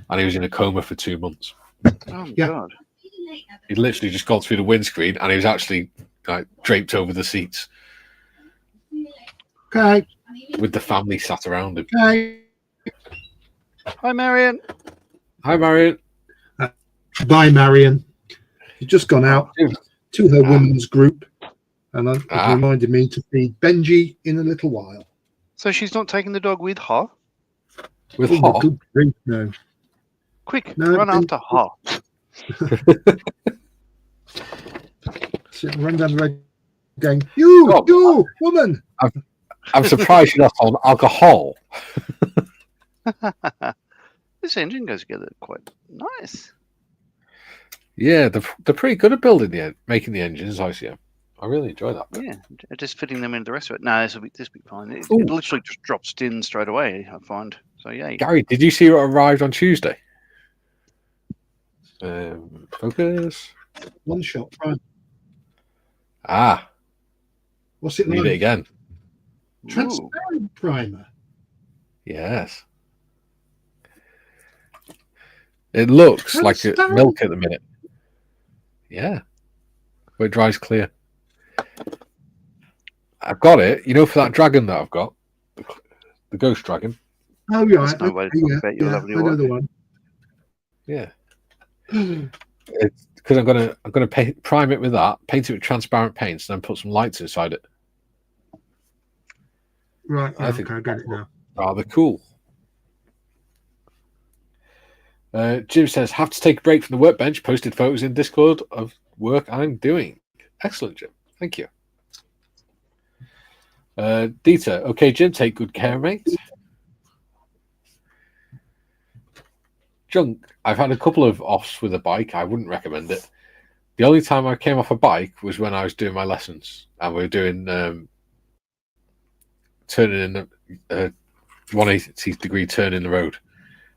and he was in a coma for 2 months. Oh my God. He'd literally just gone through the windscreen, and he was actually like draped over the seats. Okay. With the family sat around him. Okay. Hi, Marion. Hi, Marion. Bye, Marion. She's just gone out to her women's group, and it reminded me to feed Benji in a little while. So she's not taking the dog with her? With her? Good grief, no. Quick, No, run after her. Run down the road going, you, woman. I'm surprised you're not on alcohol. This engine goes together quite nice. Yeah, they're pretty good at making the engines, ICM. I really enjoy that bit. Yeah, just fitting them into the rest of it. No, this will be fine. It literally just drops in straight away, I find. So yeah. Gary, did you see what arrived on Tuesday? Focus. One shot, right? What's it Read like? it again. Transparent primer. Yes. It looks like milk at the minute. Yeah. But it dries clear. I've got it. You know, for that dragon that I've got, the ghost dragon. Oh, yeah. There's no way to talk about your lovely I know work. the one. Yeah. It's because I'm gonna prime it with that, paint it with transparent paints, and then put some lights inside it. Right. I think I got it now. Rather cool. Jim says, have to take a break from the workbench. Posted photos in Discord of work I'm doing. Excellent, Jim. Thank you. Dieter, okay, Jim, take good care, mate. Junk, I've had a couple of offs with a bike. I wouldn't recommend it. The only time I came off a bike was when I was doing my lessons, and we were doing turning in the 180-degree turn in the road,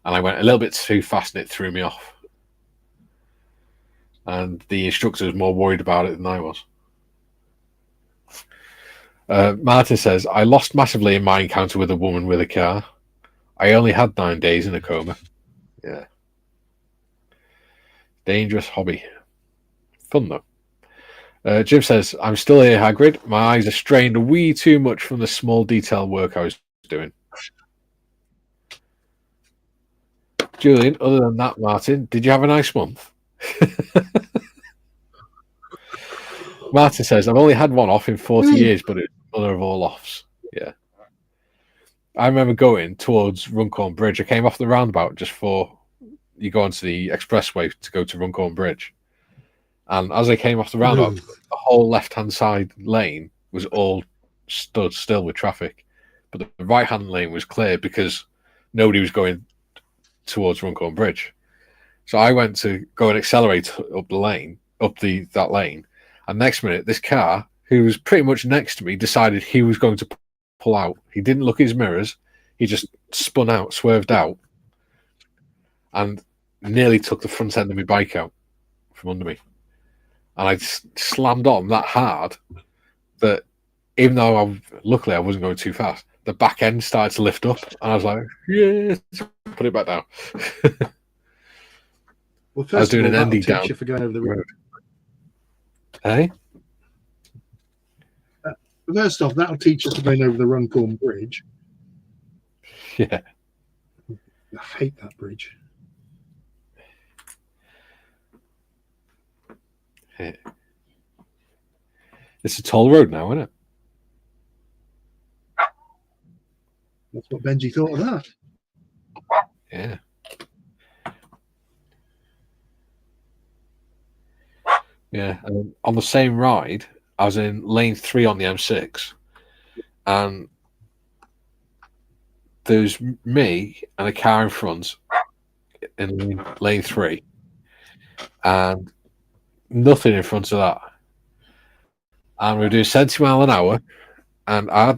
and I went a little bit too fast and it threw me off. And the instructor was more worried about it than I was. Martin says, I lost massively in my encounter with a woman with a car. I only had 9 days in a coma. Yeah. Dangerous hobby. Fun, though. Jim says, I'm still here, Hagrid. My eyes are strained a wee too much from the small detail work I was doing. Julian, other than that, Martin, did you have a nice month? Martin says, I've only had one off in 40 years, but it's mother of all offs. Yeah. I remember going towards Runcorn Bridge. I came off the roundabout just before you go onto the expressway to go to Runcorn Bridge. And as I came off the roundabout, the whole left-hand side lane was all stood still with traffic. But the right-hand lane was clear because nobody was going towards Runcorn Bridge. So I went to go and accelerate up the lane, that lane. And next minute, this car, who was pretty much next to me, decided he was going to pull out. He didn't look at his mirrors. He just spun out, swerved out, and nearly took the front end of my bike out from under me. And I slammed on that hard that even though luckily I wasn't going too fast, the back end started to lift up. And I was like, yeah, put it back down. Well, I was first of doing all, an that'll ending teach down you for going over the road. Hey? First off, that'll teach you for going over the Runcorn Bridge. Yeah. I hate that bridge. Yeah. It's a toll road now, isn't it? That's what Benji thought of that. Yeah. Yeah. On the same ride, I was in lane 3 on the M6, and there's me and a car in front in lane 3, and nothing in front of that. And we were doing 70 mile an hour, and I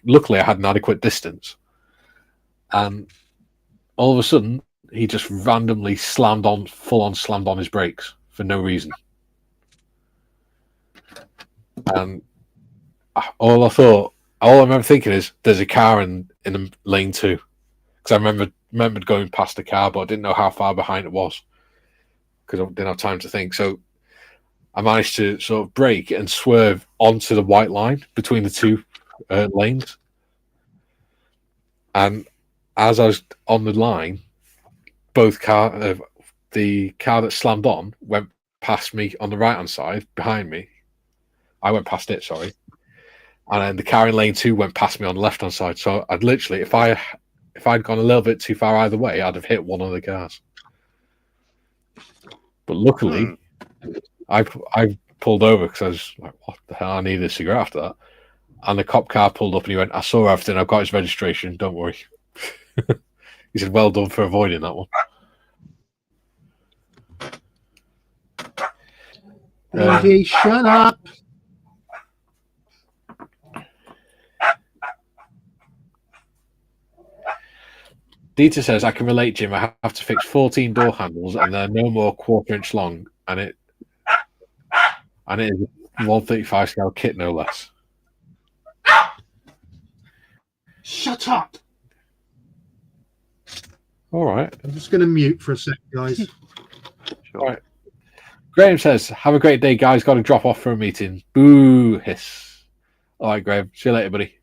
luckily I had an adequate distance. And all of a sudden, he just randomly slammed on his brakes for no reason. And all I remember thinking is, there's a car in lane 2. Because I remembered going past the car, but I didn't know how far behind it was, because I didn't have time to think. So I managed to sort of brake and swerve onto the white line between the two lanes. And as I was on the line, the car that slammed on went past me on the right-hand side behind me. I went past it, sorry. And then the car in lane 2 went past me on the left-hand side. So I'd literally, if I'd gone a little bit too far either way, I'd have hit one of the cars. But luckily, I pulled over because I was like, what the hell, I need a cigarette after that. And the cop car pulled up and he went, I saw everything, I've got his registration, don't worry. He said, well done for avoiding that one. Benji, shut up. Dieter says, I can relate, Jim. I have to fix 14 door handles and they're no more 1/4 inch long, and it is a 135 scale kit, no less. Shut up. All right. I'm just going to mute for a sec, guys. Sure. All right. Graham says, have a great day, guys. Got to drop off for a meeting. Boo, hiss. All right, Graham. See you later, buddy.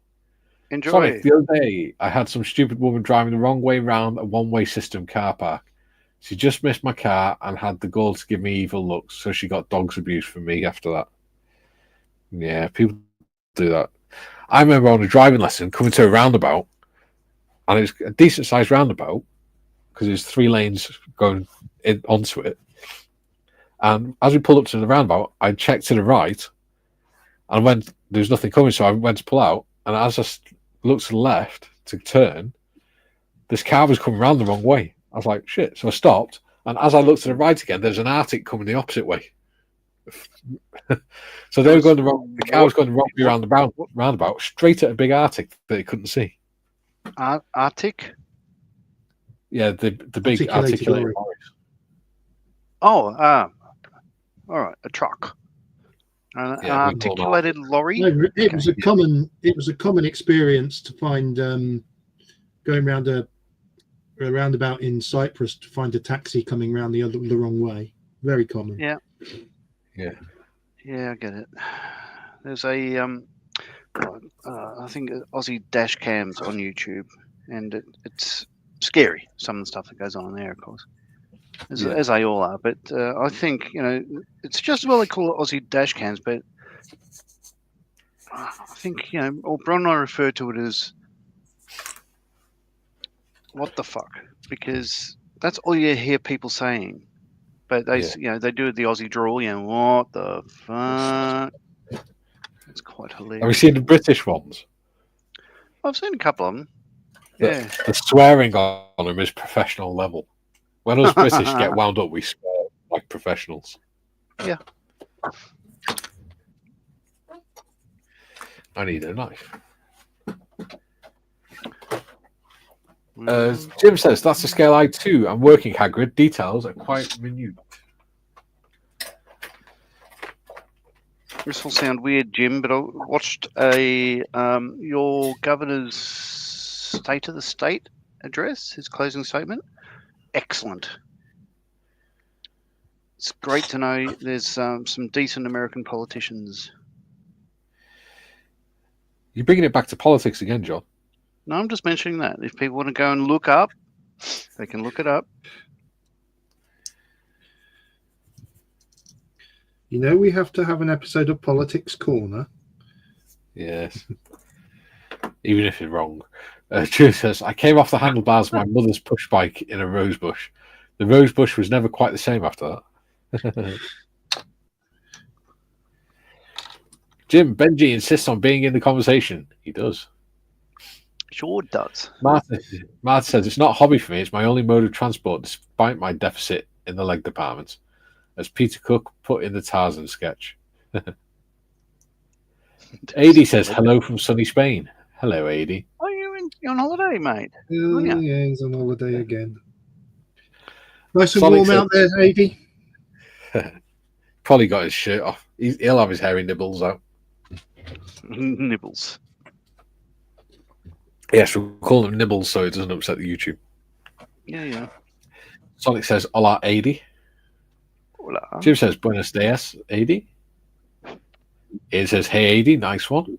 Enjoy. Sonic, the other day, I had some stupid woman driving the wrong way round a one-way system car park. She just missed my car and had the gall to give me evil looks, so she got dog's abuse from me after that. Yeah, people do that. I remember on a driving lesson coming to a roundabout, and it was a decent-sized roundabout because there's 3 lanes going onto it. And as we pulled up to the roundabout, I checked to the right, and when there was nothing coming, so I went to pull out. And as I looked to the left to turn, this car was coming around the wrong way. I was like, shit. So I stopped. And as I looked to the right again, there's an Arctic coming the opposite way. So they were going the car was going the wrong way around the roundabout, straight at a big Arctic that it couldn't see. Arctic? Yeah, the big articulated lorries. Oh, all right, a truck. An Yeah, articulated lorry. No, it was a common experience to find going around a roundabout in Cyprus to find a taxi coming around the wrong way. Very common. Yeah. Yeah. Yeah, I get it. There's a I think Aussie dash cams on YouTube, and it's scary. Some of the stuff that goes on there, of course, as they all are. But I think it's just as well they call it Aussie dash cams, but I think or Bron and I refer to it as what the fuck, because that's all you hear people saying. But they they do the Aussie drawl. What the fuck? It's quite hilarious. Have you seen the British ones? I've seen a couple of them. Yeah. The swearing on them is professional level. When us British get wound up, we swear like professionals. Yeah. I need a knife. Jim says, that's the scale I too. I'm working, Hagrid. Details are quite minute. This will sound weird, Jim, but I watched your governor's State of the State address, his closing statement. Excellent. it's great to know there's some decent American politicians. You're bringing it back to politics again, John. No, I'm just mentioning that. If people want to go and look up, they can look it up. You know, we have to have an episode of Politics Corner. Yes. Even if you're wrong. Drew says, I came off the handlebars of my mother's push bike in a rose bush. The rose bush was never quite the same after that. Jim, Benji insists on being in the conversation. He does. Sure does. Martha says, it's not a hobby for me. It's my only mode of transport, despite my deficit in the leg department. As Peter Cook put in the Tarzan sketch. AD says, hello from sunny Spain. Hello, AD. Are you on holiday, mate? Yeah, he's on holiday again. Nice and Sonic warm out there, AD. Probably got his shirt off. He'll have his hairy nibbles out. Nibbles. Yes, we'll call them nibbles so it doesn't upset the YouTube. Yeah. Sonic says, hola, AD. Hola. Jim says, buenos dias, AD. It says, hey, AD, nice one.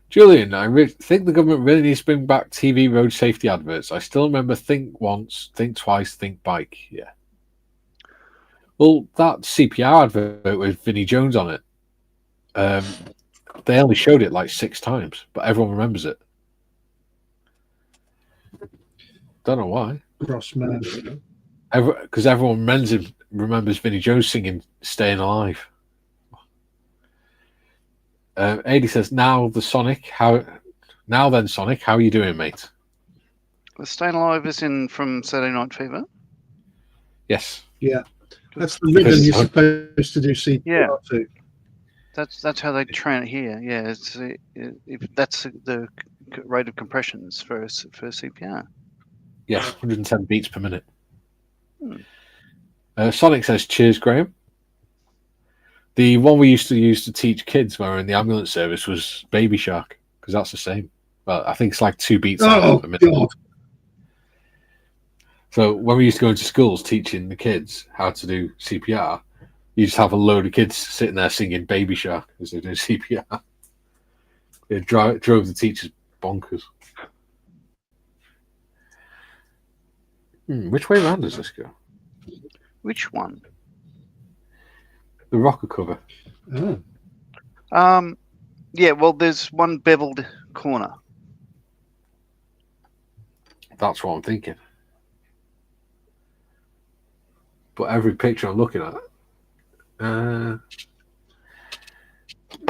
Julian, I think the government really needs to bring back TV road safety adverts. I still remember think once, think twice, think bike. Yeah. Well, that CPR advert with Vinnie Jones on it, they only showed it like 6 times, but everyone remembers it. Don't know why. Cross man. Because everyone remembers Vinnie Jones singing Staying Alive. AD says, now then, Sonic, how are you doing, mate? The Staying Alive is in from Saturday Night Fever? Yes. Yeah. That's the rhythm you're supposed to do CPR to. That's how they train it here. Yeah, that's the rate of compressions for CPR. Yes, 110 beats per minute. Sonic says, cheers, Graham. The one we used to use to teach kids when we were in the ambulance service was Baby Shark, because that's the same. Well, I think it's like 2 beats out a minute. God. So when we used to go into schools teaching the kids how to do CPR, you just have a load of kids sitting there singing Baby Shark as they do CPR. It drove the teachers bonkers. Which way around does this go? Which one? The rocker cover. Oh. Yeah, well, there's one beveled corner. That's what I'm thinking. But every picture I'm looking at,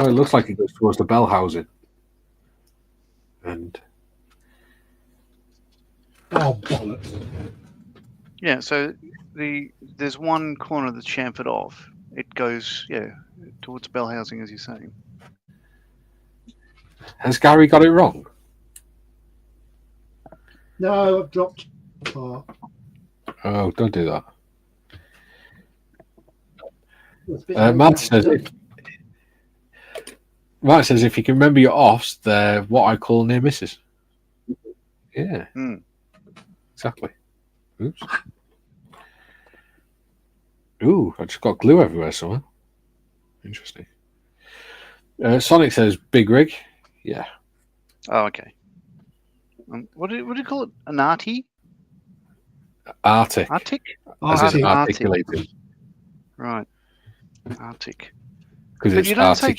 it looks like it goes towards the bell housing. And bollocks. Yeah, so there's one corner that's chamfered off. It goes, towards bell housing, as you're saying. Has Gary got it wrong? No, I've dropped part. Oh, don't do that. Matt says if you can remember your offs, they're what I call near misses. Yeah. Exactly. Oops. Ooh, I just got glue everywhere somewhere. Interesting. Sonic says big rig. Yeah. Oh, okay. What do you call it? An arty? Arctic. Arctic? As in articulated. Right. Arctic. But you don't say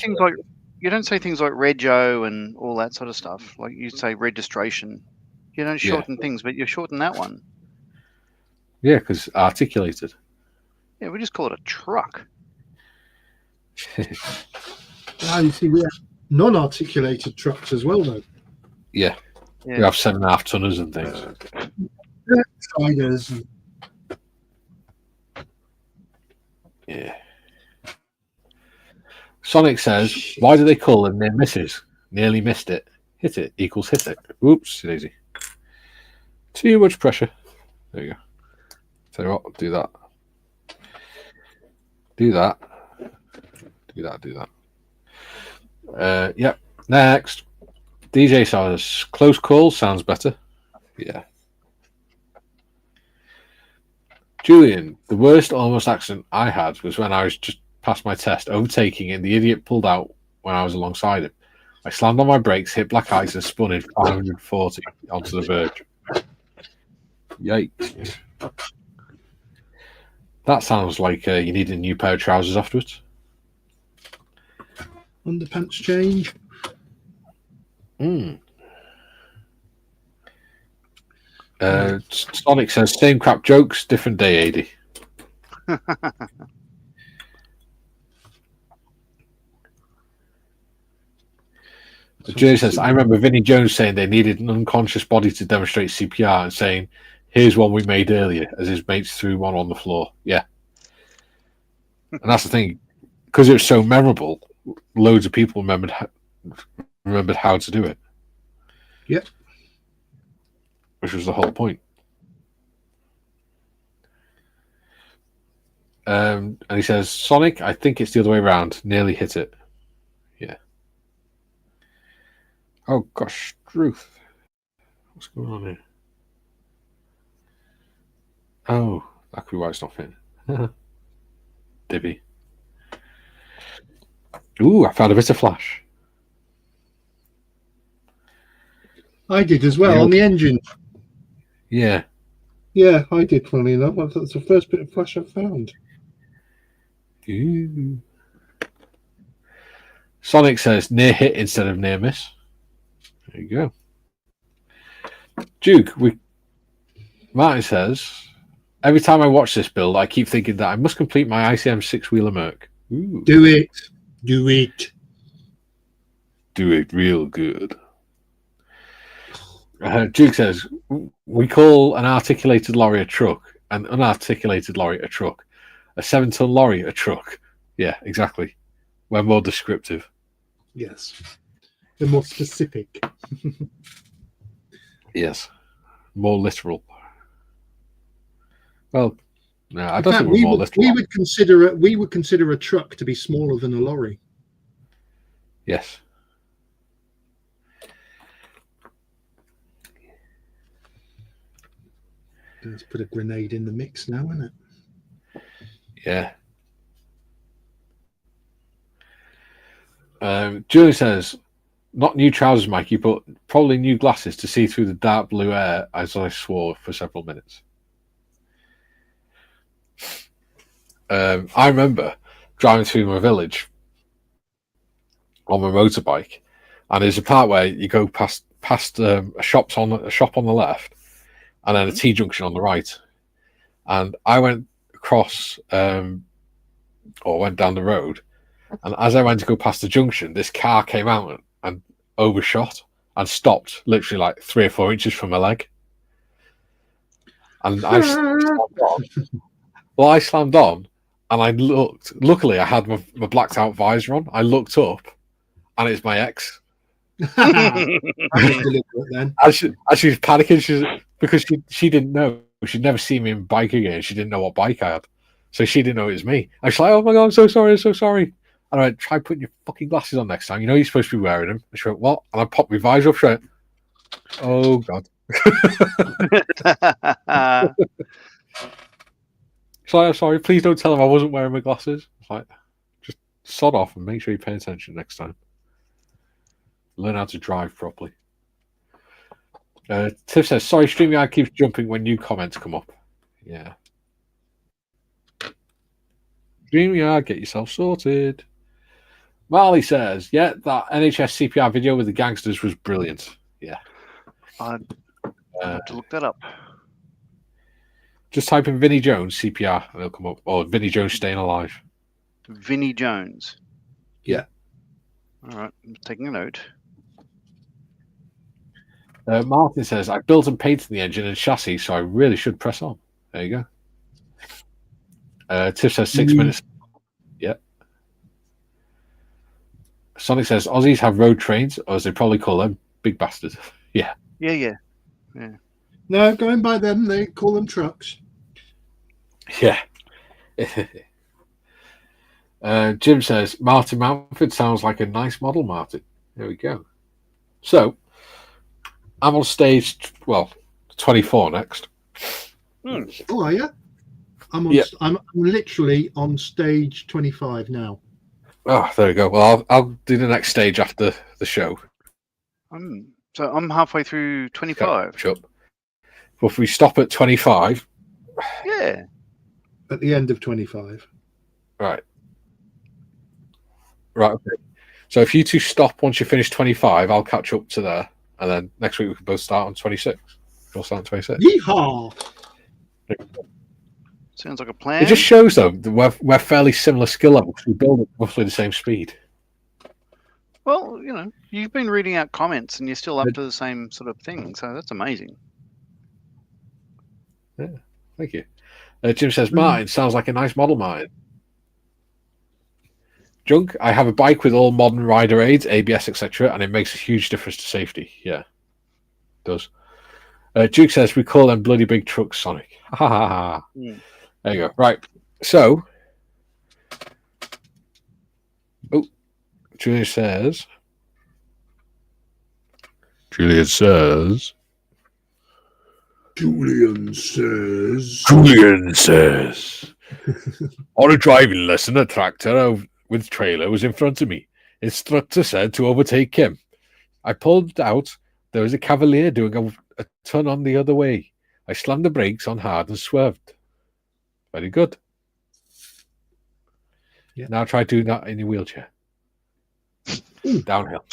things like rego and all that sort of stuff. Like you say registration. You don't shorten things, but you shorten that one. Yeah, because articulated. Yeah, we just call it a truck. You see, we have non-articulated trucks as well, though. Yeah. We have 7.5 tonners and things. Tigers. Yeah. Sonic says, why do they call them near misses? Nearly missed it. Hit it equals hit it. Oops, daisy. Too much pressure. There you go. Tell you what, do that. Do that. Do that, do that. Yep. Next. DJ says, close call sounds better. Yeah. Julian, the worst almost accident I had was when I was just past my test, overtaking, and the idiot pulled out when I was alongside him. I slammed on my brakes, hit black ice, and spun in 540 onto the verge. Yikes. That sounds like you need a new pair of trousers afterwards. Underpants change. Sonic says, same crap jokes, different day, AD. Jay says, I remember Vinnie Jones saying they needed an unconscious body to demonstrate CPR and saying, here's one we made earlier, as his mates threw one on the floor. Yeah. And that's the thing. Because it was so memorable, loads of people remembered how to do it. Yep. Which was the whole point. And he says, Sonic, I think it's the other way around. Nearly hit it. Yeah. Oh, gosh. Truth. What's going on here? Oh, that could be why it's not fitting. Dibby. Ooh, I found a bit of flash. I did as well on the engine. Yeah. Yeah, I did, funny enough. That's the first bit of flash I've found. Ooh. Sonic says near hit instead of near miss. There you go. Duke, Martin says, every time I watch this build, I keep thinking that I must complete my ICM 6-wheeler Merc. Ooh. Do it. Do it. Do it real good. Duke says, we call an articulated lorry a truck, an unarticulated lorry a truck, a 7-ton lorry a truck. Yeah, exactly. We're more descriptive. Yes. They're more specific. Yes. More literal. Well, no, I don't think we're more literal. We would consider a truck to be smaller than a lorry. Yes. Let's put a grenade in the mix now, isn't it? Yeah. Julie says, not new trousers, Mikey, but probably new glasses to see through the dark blue air as I swore for several minutes. I remember driving through my village on my motorbike, and there's a part where you go past a shop on the left, and then a T junction on the right. And I went across, or went down the road, and as I went to go past the junction, this car came out and overshot and stopped literally like 3 or 4 inches from my leg. And I slammed on. Well, I slammed on, and I looked. Luckily, I had my blacked out visor on. I looked up, and it's my ex. Then. As she was panicking, because she didn't know. She'd never seen me in bike again. She didn't know what bike I had. So she didn't know it was me. I was like, oh my God, I'm so sorry, I'm so sorry. And I went, try putting your fucking glasses on next time. You know you're supposed to be wearing them. And she went, what? And I popped my visor up. She went, oh God. She's like, I'm sorry, please don't tell him I wasn't wearing my glasses. It's like, just sod off and make sure you pay attention next time. Learn how to drive properly. Tiff says, sorry, StreamYard keeps jumping when new comments come up. Yeah. StreamYard, get yourself sorted. Marley says, yeah, that NHS CPR video with the gangsters was brilliant. Yeah. I'll have to look that up. Just type in Vinnie Jones CPR and it'll come up. Or Vinnie Jones staying alive. Vinnie Jones. Yeah. All right, I'm taking a note. Martin says, I built and painted the engine and chassis, so I really should press on. There you go. Tiff says 6 minutes. Yeah. Sonic says, Aussies have road trains, or as they probably call them, big bastards. Yeah. Yeah. No, going by them, they call them trucks. Yeah. Jim says, Martin Mountford sounds like a nice model, Martin. There we go. So, I'm on stage, 24 next. Oh, are you? I'm on. I'm literally on stage 25 now. Oh, there we go. Well, I'll do the next stage after the show. So I'm halfway through 25. Sure. Well, if we stop at 25. Yeah. At the end of 25. Right. Right. Okay. So if you two stop once you finish 25, I'll catch up to there, and then next week we can both start on 26. We'll start on 26. Yeehaw! Sounds like a plan. It just shows though that we're fairly similar skill levels. We build at roughly the same speed. Well, you know, you've been reading out comments and you're still up to the same sort of thing, so that's amazing. Yeah, thank you. Jim says, Martin, sounds like a nice model, Martin. Junk, I have a bike with all modern rider aids, ABS, etc., and it makes a huge difference to safety. Yeah, it does. Duke says, we call them bloody big trucks, Sonic. Ha ha ha. There you go. Right. So, Julian says, on a driving lesson, a tractor with trailer was in front of me. Instructor said to overtake him. I pulled out. There was a cavalier doing a turn on the other way. I slammed the brakes on hard and swerved. Very good. Yeah. Now try doing that in your wheelchair. Downhill.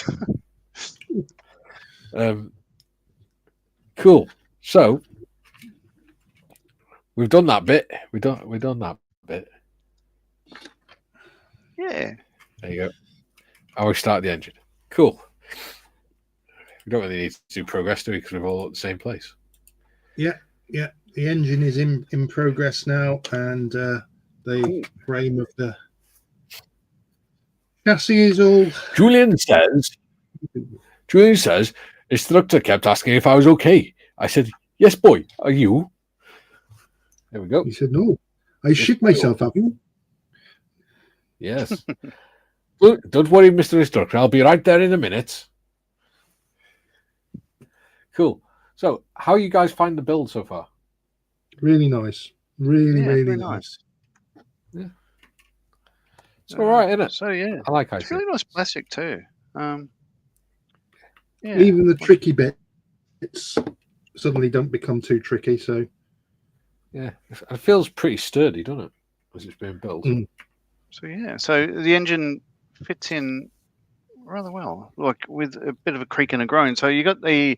Cool. So we've done that bit. We've done that bit. Yeah. There you go. Now we start the engine. Cool. We don't really need to do progress, do we? Because we're all at the same place. Yeah. The engine is in progress now, and the frame of the chassis is all. Julian says, instructor kept asking if I was okay. I said, yes, boy. Are you? There we go. He said, no. I shit myself, have you? Yes. Don't worry, Mr. Instructor. I'll be right there in a minute. Cool. So, how you guys find the build so far? Really nice. Really nice. Yeah. It's all right, isn't it? So, yeah. I like ICM. It's really nice plastic, too. Yeah. Even the tricky bits suddenly don't become too tricky, so... Yeah. It feels pretty sturdy, doesn't it? As it's being built. So, yeah. So, the engine fits in rather well, like with a bit of a creak and a groan. So you got the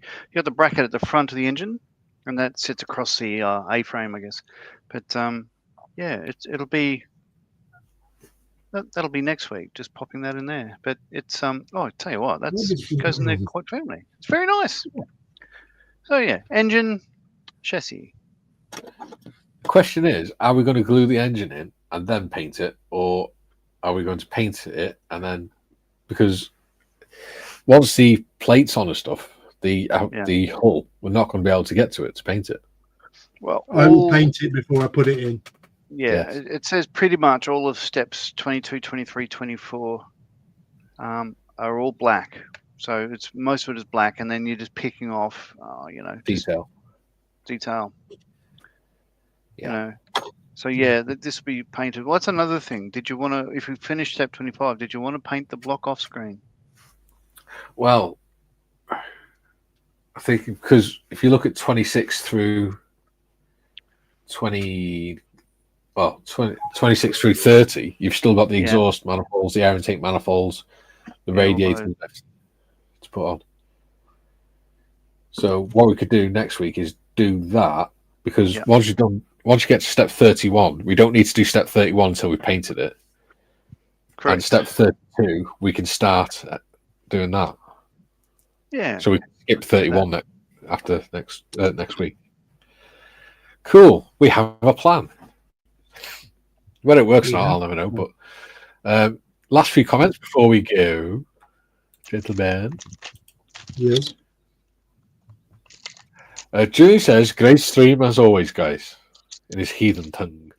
bracket at the front of the engine, and that sits across the A-frame, I guess. But yeah, it'll be that'll be next week. Just popping that in there. But it's I tell you what, goes in there quite firmly. It's very nice. So yeah, engine, chassis. The question is, are we going to glue the engine in and then paint it, or are we going to paint it and then, because once the plate's on and stuff, the hull, we're not going to be able to get to it to paint it. Well, I will paint it before I put it in. Yeah, yes. It says pretty much all of steps 22, 23, 24 are all black. So it's most of it is black, and then you're just picking off, detail. Yeah. You know. So yeah, this will be painted. What's another thing? Did you want to, if we finish step 25, did you want to paint the block off screen? Well, I think because if you look at 26 through 26 through 30, you've still got the exhaust manifolds, the air intake manifolds, the radiator to put on. So what we could do next week is do that, because once you get to step 31, we don't need to do step 31 until we painted it. Correct. And step 32, we can start doing that. Yeah. So we skip 31 after next week. Cool. We have a plan. Whether it works or not, I'll never know. But last few comments before we go, gentlemen. Yes. Julie says, great stream as always, guys, in his heathen tongue.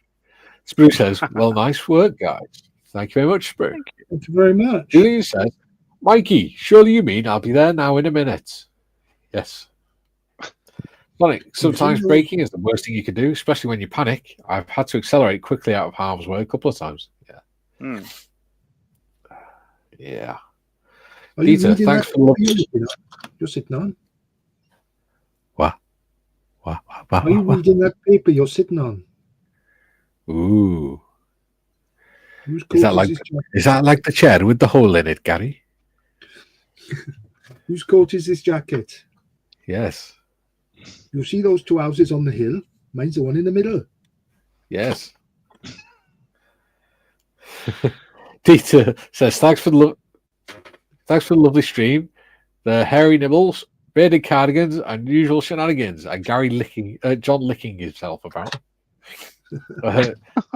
Spruce says, well, nice work, guys. Thank you very much, Spruce. Thank you very much. Julie says, Mikey, surely you mean I'll be there now in a minute? Yes. Sonic, sometimes braking is the worst thing you can do, especially when you panic. I've had to accelerate quickly out of harm's way a couple of times. Yeah. Yeah. Are you Peter, reading thanks that? for You're sitting on. What? Are you reading that paper you're sitting on? Ooh. Whose Is that like the chair with the hole in it, Gary? Whose coat is this jacket? Yes. You see those two houses on the hill? Mine's the one in the middle. Yes. Peter says, thanks for the lovely stream. The hairy nibbles, bearded cardigans, and usual shenanigans. And John licking himself, apparently.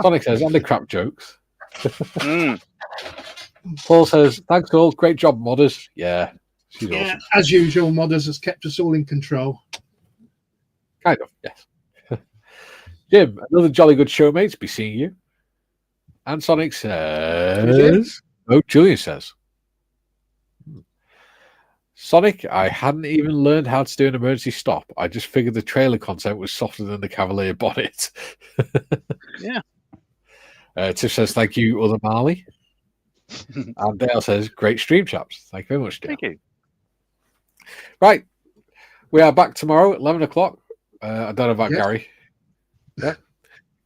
Sonic says, and the crap jokes. Paul says, thanks all, great job, modders. Yeah, she's awesome. As usual, modders has kept us all in control. Kind of, yes. Jim, another jolly good show, mates. Be seeing you. And Sonic says, Julian says, Sonic, I hadn't even learned how to do an emergency stop. I just figured the trailer content was softer than the Cavalier bonnet. Yeah. Tiff says, thank you, other Marley. And Dale says, great stream, chaps. Thank you very much, Dale. Thank you. Right. We are back tomorrow at 11 o'clock. I don't know about Gary. Yeah.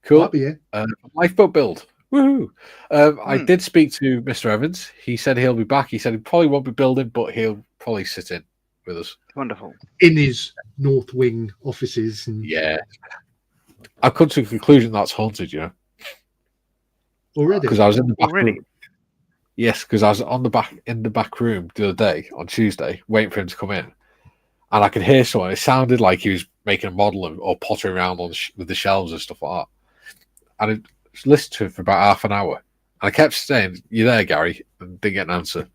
Cool. I'll be here. Lifeboat build. Woohoo. I did speak to Mr. Evans. He said he'll be back. He said he probably won't be building, but he'll probably sit in with us. Wonderful. In his North Wing offices. Yeah. I've come to the conclusion that's haunted, Already? Because I was in the back room. Yes, because I was in the back room the other day on Tuesday, waiting for him to come in. And I could hear someone. It sounded like he was making a model or pottering around with the shelves and stuff like that. And I listened to him for about half an hour. And I kept saying, you there, Gary? And didn't get an answer.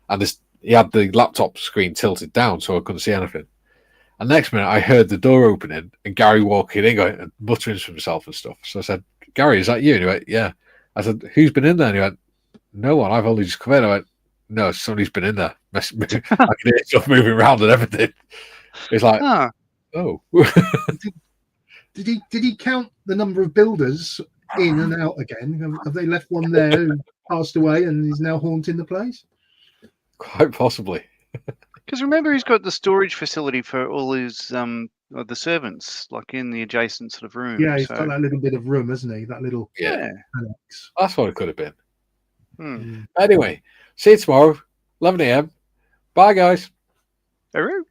And he had the laptop screen tilted down so I couldn't see anything. And next minute, I heard the door opening and Gary walking in and muttering to himself and stuff. So I said, Gary, is that you? And he went, yeah. I said, who's been in there? And he went, no one. I've only just come in. I went, no, somebody's been in there. I can hear stuff moving around and everything. It's like, oh. Did he count the number of builders in and out again? Have they left one there who passed away and is now haunting the place? Quite possibly. Because remember, he's got the storage facility for all his the servants, like in the adjacent sort of room. Yeah, he's got that little bit of room, hasn't he? That little annex. That's what it could have been. Anyway, see you tomorrow, 11 a.m. Bye, guys. Hello.